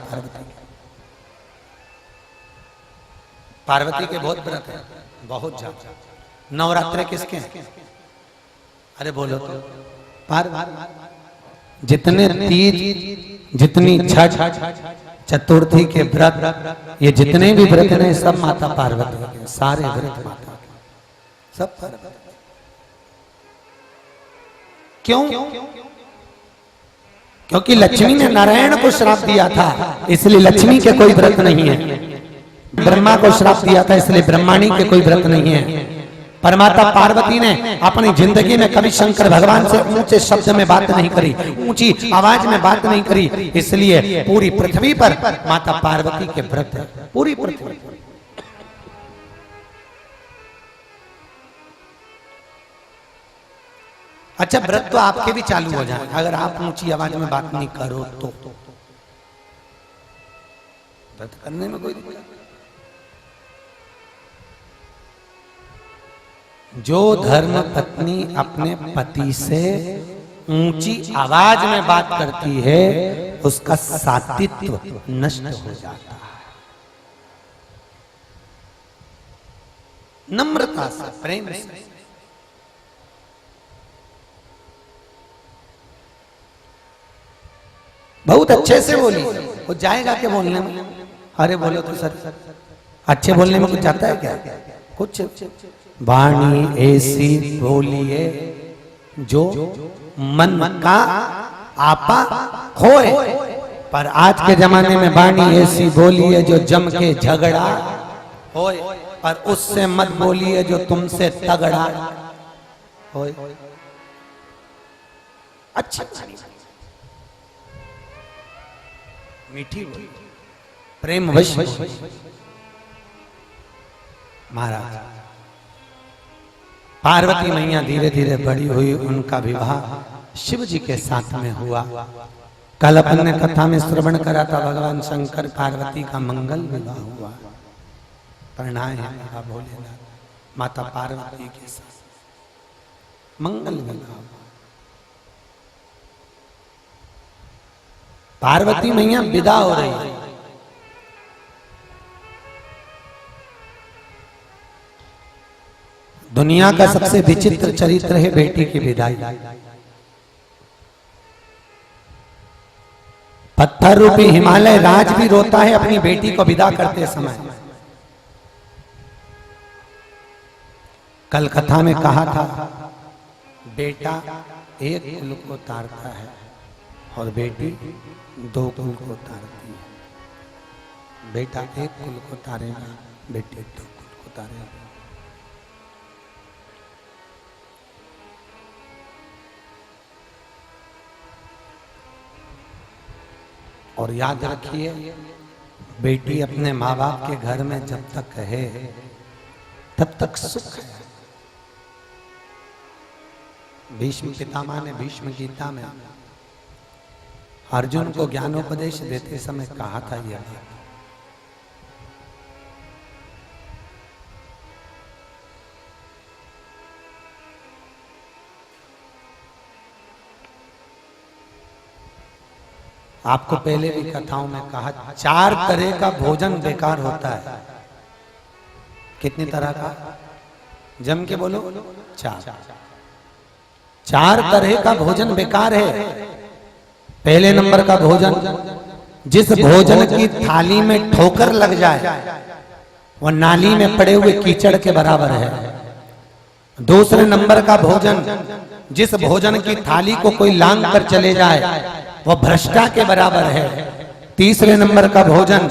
Speaker 1: पार्वती के बहुत व्रत है, बहुत ज्यादा। नवरात्रे किसके हैं? अरे बोलो तो जितने तीज, जितनी छठ, चतुर्थी के व्रत, ये जितने भी व्रत हैं सब माता पार्वती के, सारे व्रत माता के, सब पार्वती। क्यों? क्योंकि लक्ष्मी ने नारायण को श्राप दिया था, इसलिए लक्ष्मी के कोई व्रत नहीं है। ब्रह्मा को श्राप दिया था, इसलिए ब्रह्माणी के कोई व्रत नहीं है। परमाता पार्वती ने अपनी जिंदगी में कभी शंकर भगवान से ऊंचे शब्द में बात नहीं करी, ऊंची आवाज में बात नहीं करी, इसलिए पूरी पृथ्वी पर माता पार्वती के व्रत है, पूरी पृथ्वी। अच्छा, व्रत तो आपके भी चालू हो जाए अगर आप ऊंची आवाज में बात नहीं करो तो। व्रत करने में कोई दिक्कत? जो धर्म पत्नी अपने पति से ऊंची आवाज में बात करती है, उसका सातित्व नष्ट हो जाता है। नम्रता से, प्रेम से। बहुत अच्छे से बोली, वो जाएगा क्या बोलने में? अरे बोलो तो सर, अच्छे बोलने में कुछ जाता है क्या? कुछ वाणी ऐसी बोलिए जो मन का आपा होए। पर आज के जमाने में वाणी ऐसी बोलिए जो जम के झगड़ा होए, और उससे मत बोलिए जो तुमसे तगड़ा होए। अच्छा, मीठी बोली, प्रेम वश। महाराज पार्वती मैया धीरे धीरे बड़ी हुई, उनका विवाह शिव जी के साथ में हुआ। कल अपन ने कथा में श्रवण करा था, भगवान शंकर पार्वती का मंगल विवाह हुआ। परिणाम है बाबा भोलेनाथ माता पार्वती के साथ मंगल विवाह हुआ। पार्वती मैया विदा हो रही है। दुनिया का सबसे विचित्र चरित्र है बेटी की विदाई। पत्थर रूपी हिमालय राज भी रोता है अपनी बेटी को विदा करते समय। कल कथा में कहा था, बेटा एक कुल को तारता है और बेटी दो कुल को तारती है। बेटा एक कुल को तारेगा, बेटी दो कुल को तारेगा। और याद रखिए, बेटी अपने माँ बाप के घर में जब तक है तब तक सुख है। भीष्म पितामह ने भीष्म गीता में अर्जुन को ज्ञानोपदेश देते समय कहा था यह बात। आपको पहले भी कथाओं में कहा, 4 तरह का भोजन बेकार होता है। कितनी तरह का? जम के बोलो, 4 तरह का भोजन बेकार है। पहले नंबर का भोजन, जिस भोजन की थाली में ठोकर लग जाए वो नाली में पड़े हुए कीचड़ के बराबर है। दूसरे नंबर का भोजन, जिस भोजन की थाली को कोई लांग कर चले जाए वो भ्रष्टा के बराबर है। तीसरे नंबर का भोजन,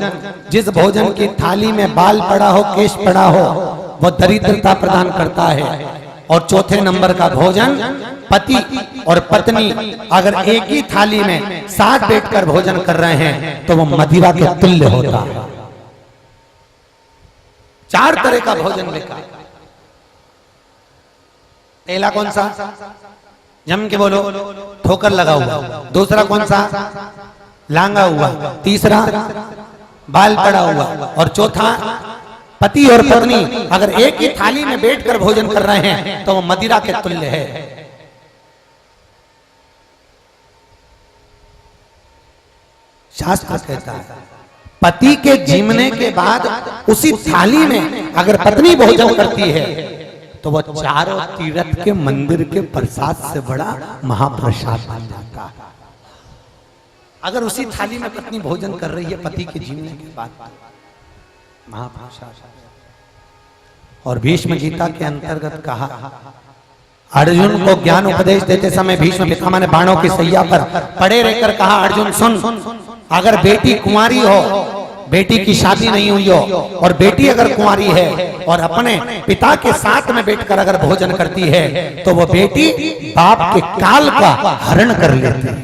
Speaker 1: जिस भोजन की थाली में बाल पड़ा हो, केश पड़ा हो, वो दरिद्रता प्रदान करता है। और चौथे नंबर का भोजन पति और पत्नी अगर एक ही थाली में साथ बैठकर भोजन कर रहे हैं तो वो मदिरा के तुल्य होता है। 4 तरह का भोजन लिखा। पहला कौन सा? जम के बोलो, ठोकर लगा हुआ। दूसरा कौन सा? लांगा हुआ। तीसरा बाल पड़ा हुआ। और चौथा पति और पत्नी अगर एक ही थाली में बैठकर भोजन कर रहे हैं तो वो मदिरा के तुल्य है। शास्त्र कहता है पति के जीवने के बाद उसी थाली में अगर पत्नी भोजन करती है तो वह चारों तीर्थ के मंदिर के प्रसाद से बड़ा महाप्रसाद बन जाता है। अगर उसी थाली में पत्नी भोजन कर रही है पति के जीवने के बाद, महाप्रसाद। और भीष्म गीता के अंतर्गत कहा, अर्जुन को ज्ञान उपदेश देते समय भीष्म पितामह ने बाणों की सैया पर पड़े रहकर कहा, अर्जुन सुन, अगर बेटी कुंवारी हो, बेटी की शादी नहीं हुई हो और बेटी अगर कुंवारी है और अपने पिता के साथ में बैठकर अगर भोजन करती है तो वो बेटी बाप के काल का हरण कर लेती है।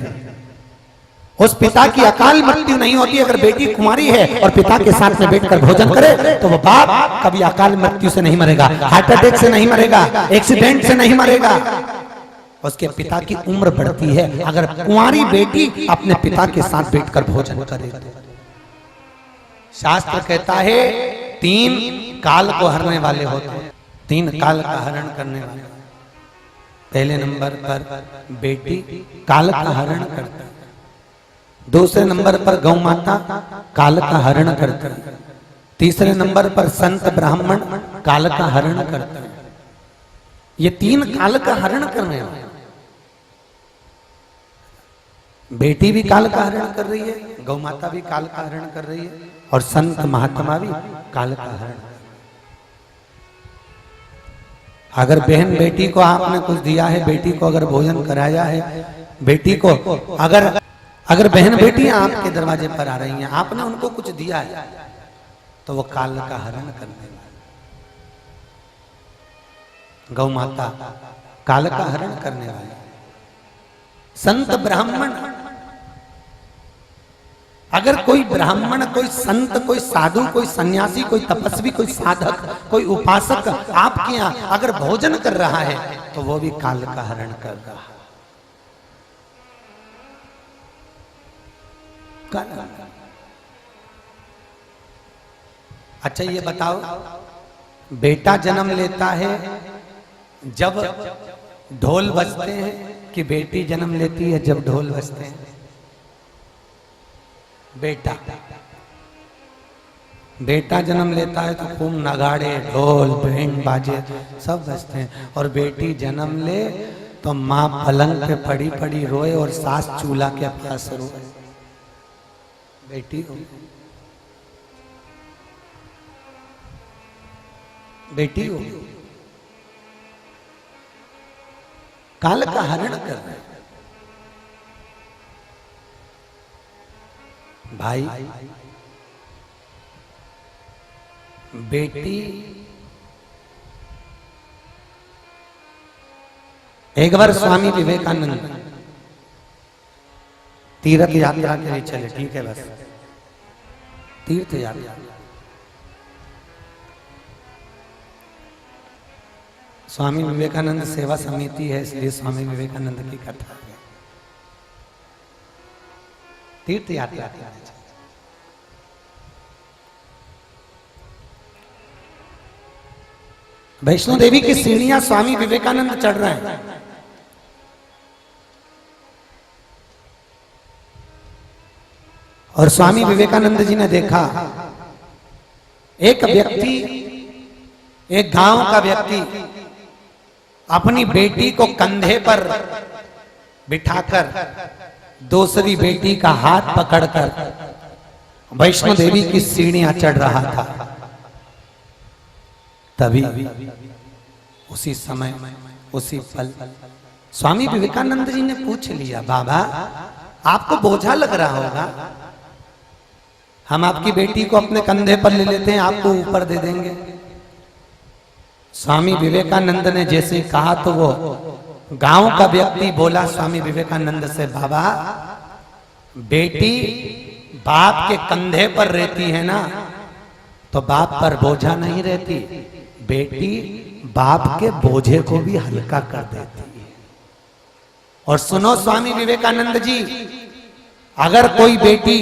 Speaker 1: उस पिता की अकाल मृत्यु नहीं होती अगर बेटी कुंवारी है और पिता के साथ में बैठकर भोजन करे तो वो बाप कभी अकाल मृत्यु से नहीं मरेगा, हार्ट अटैक से नहीं मरेगा, एक्सीडेंट से नहीं मरेगा। उसके पिता की उम्र बढ़ती है अगर कुंवारी बेटी अपने पिता के साथ बैठकर भोजन करे। शास्त्र कहता है 3 काल को हरने वाले होते हैं, 3 काल का हरण करने वाले। पहले नंबर पर बेटी काल का हरण करती है, दूसरे नंबर पर गौ माता काल का हरण करती है, तीसरे नंबर पर संत ब्राह्मण काल का हरण करते हैं। ये 3 काल का हरण करने वाले। बेटी भी काल का हरण कर रही है, गौ माता भी काल का हरण कर रही है और संत महात्मा भी काल का हरण। अगर बहन बेटी को आपने कुछ दिया है, बेटी को अगर भोजन कराया है, बेटी को अगर बहन बेटियां आपके दरवाजे पर आ रही हैं, आपने उनको कुछ दिया है तो वो काल का हरण करने वाली। गौ माता काल का हरण करने वाली। संत ब्राह्मण, अगर कोई ब्राह्मण, कोई संत, कोई साधु, कोई सन्यासी, कोई तपस्वी, कोई साधक, कोई उपासक आपके यहाँ अगर भोजन कर रहा है तो वो भी काल का हरण कर रहा है। अच्छा ये बताओ, बेटा जन्म लेता है जब ढोल बजते हैं कि बेटी जन्म लेती है जब ढोल बजते हैं? बेटा जन्म लेता है तो खूब नगाड़े, ढोल, बैंड बाजे सब बजते हैं। और बेटी जन्म ले तो माँ पलंग पे पड़ी पड़ी रोए और सास चूल्हा के पास रोए। बेटी हो, बेटी हो, काल का हरण कर रहे हैं। भाई बेटी, एक बार स्वामी विवेकानंद तीर्थ यात्रा के लिए चले, ठीक है, बस तीर्थ यात्रा। स्वामी विवेकानंद सेवा समिति है इसलिए स्वामी विवेकानंद की कथा है। तीर्थ यात्रा वैष्णो देवी की सीढ़ियां स्वामी विवेकानंद चढ़ रहे हैं। और स्वामी विवेकानंद जी ने देखा एक व्यक्ति, एक गांव का व्यक्ति अपनी बेटी को कंधे पर बिठाकर दूसरी बेटी का हाथ पकड़कर वैष्णो देवी की सीढ़ियां चढ़ रहा था। तभी उसी समय, उसी पल स्वामी विवेकानंद जी ने पूछ लिया, बाबा आपको बोझा लग रहा होगा, हम आपकी बेटी को अपने कंधे पर ले लेते हैं, आपको ऊपर दे देंगे। स्वामी विवेकानंद ने जैसे कहा तो वो गांव का व्यक्ति बोला स्वामी विवेकानंद से, बाबा बेटी बाप के कंधे पर रहती है ना तो बाप पर बोझा नहीं रहती, बेटी बाप के बोझे को भी हल्का कर देती है। और सुनो स्वामी विवेकानंद जी, अगर कोई बेटी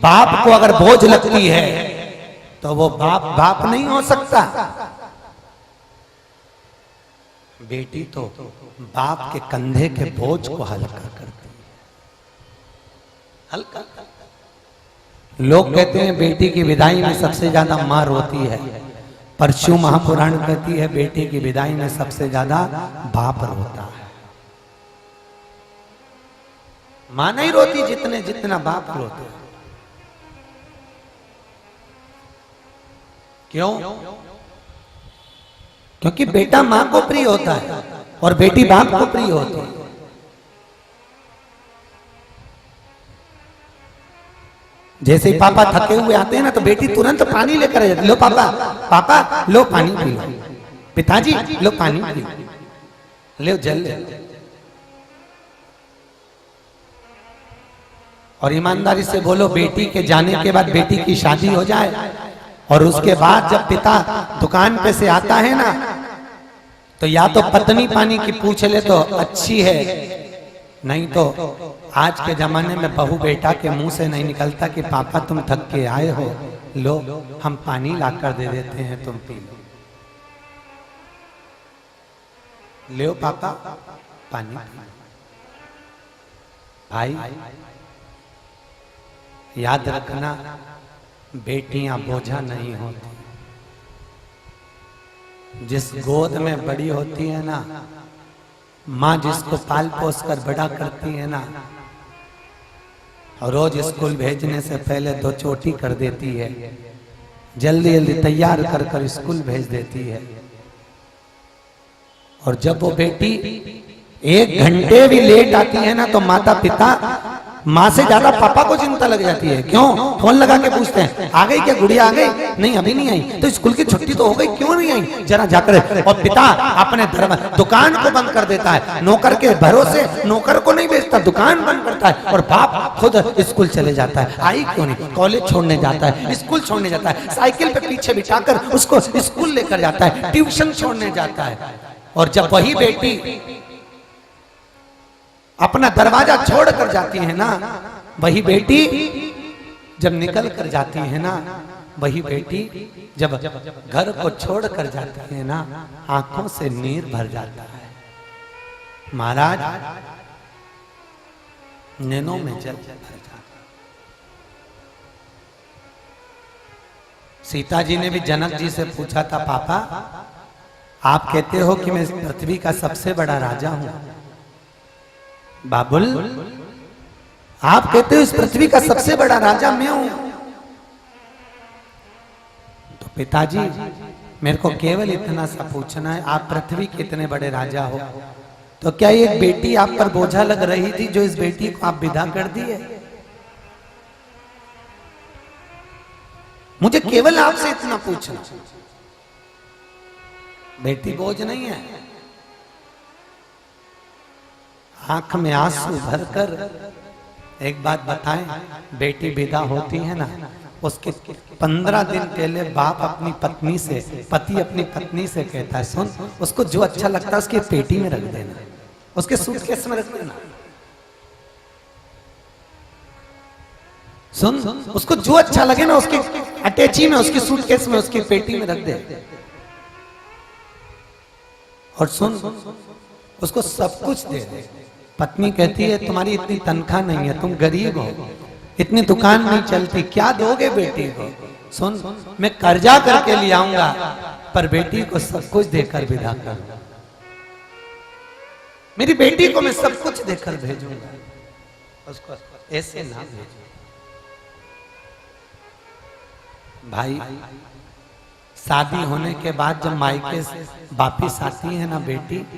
Speaker 1: बाप को अगर बोझ लगती है तो वो बाप नहीं हो सकता। बेटी तो बाप के कंधे के बोझ को हल्का करती है, हल्का। लोग कहते हैं बेटी की विदाई में सबसे ज्यादा मार होती है, पर शिव महापुराण कहती है बेटी की विदाई में सबसे ज्यादा बाप रोता है। मां नहीं रोती जितना बाप रोते हैं। क्यों? क्योंकि बेटा मां को प्रिय होता है और बेटी बाप को प्रिय होती है। जैसे ही पापा थके हुए आते हैं ना तो बेटी तुरंत पानी लेकर आ जाती है, लो पापा लो पानी पी लो, पिताजी लो पानी पी लो, जल ले। और ईमानदारी से बोलो, बेटी के जाने के बाद बेटी की शादी हो जाए और उसके बाद जब पिता दुकान पे से आता है ना तो या तो पत्नी पानी की पूछ ले तो अच्छी है, नहीं तो आज के जमाने में बहू बेटा के मुंह से नहीं निकलता कि पापा तुम थक के आए हो, लो हम पानी लाकर दे देते हैं, तुम पी लो। ले पापा पानी। भाई याद रखना, बेटियां बोझा नहीं होती। जिस गोद में बड़ी होती है ना, माँ जिसको पाल पोस कर बड़ा करती है ना, रोज स्कूल भेजने से पहले 2 चोटी कर देती है, जल्दी जल्दी तैयार कर कर स्कूल भेज देती है। और जब वो बेटी 1 घंटे भी लेट आती है ना तो माता पिता माँ से ज्यादा पापा को चिंता लग जाती है। क्यों? फोन लगा के पूछते हैं, आ गई क्या गुड़िया? आ गई? नहीं अभी नहीं आई। तो स्कूल की छुट्टी तो हो गई, क्यों नहीं आई? जरा जाकर। और पिता अपने दुकान को बंद कर देता है, नौकर के भरोसे नौकर को नहीं भेजता, दुकान बंद करता है और बाप खुद स्कूल चले जाता है। आई क्यों नहीं? कॉलेज छोड़ने जाता है, स्कूल छोड़ने जाता है, साइकिल पे पीछे बिठाकर उसको स्कूल लेकर जाता है, ट्यूशन छोड़ने जाता है। और जब वही बेटी अपना दरवाजा छोड़ कर जाती है ना, वही बेटी जब निकल कर जाती है ना, वही बेटी जब घर को छोड़ कर जाती है ना, आंखों से नीर भर जाता है। महाराज नैनों में जल भर जाता। सीता जी ने भी जनक जी से पूछा था, पापा आप कहते हो कि मैं पृथ्वी का सबसे बड़ा राजा हूं, बाबुल आप कहते हो इस पृथ्वी का सबसे बड़ा राजा मैं हूं, तो पिताजी मेरे को केवल इतना सा पूछना है, आप पृथ्वी के इतने बड़े राजा हो तो क्या एक बेटी आप पर बोझा लग रही थी जो इस बेटी को आप विदा कर दिए? मुझे केवल आपसे इतना पूछना। बेटी बोझ नहीं है। आंख में आंसू भरकर एक बात बताएं, बेटी विदा होती है ना, उसके 15 दिन पहले बाप अपनी पत्नी से, पति अपनी पत्नी से कहता है, सुन उसको जो अच्छा लगता है उसके पेटी में रख देना, उसके सूटकेस में रख देना। सुन उसको जो अच्छा लगे ना उसके अटैची में, उसकी सूटकेस में, उसकी पेटी में रख दे। और सुन उसको सब कुछ दे दे। पत्नी कहती है तुम्हारी इतनी तनख्वाह नहीं है, तुम गरीब हो, इतनी दुकान नहीं चलती, क्या दोगे बेटी को? सुन मैं कर्जा करके ले आऊंगा पर बेटी को सब कुछ देकर विदा कर, मेरी बेटी को मैं सब कुछ देकर भेजूंगा, उसको ऐसे ना भेजो। भाई शादी होने के बाद जब मायके वापिस आती है ना बेटी,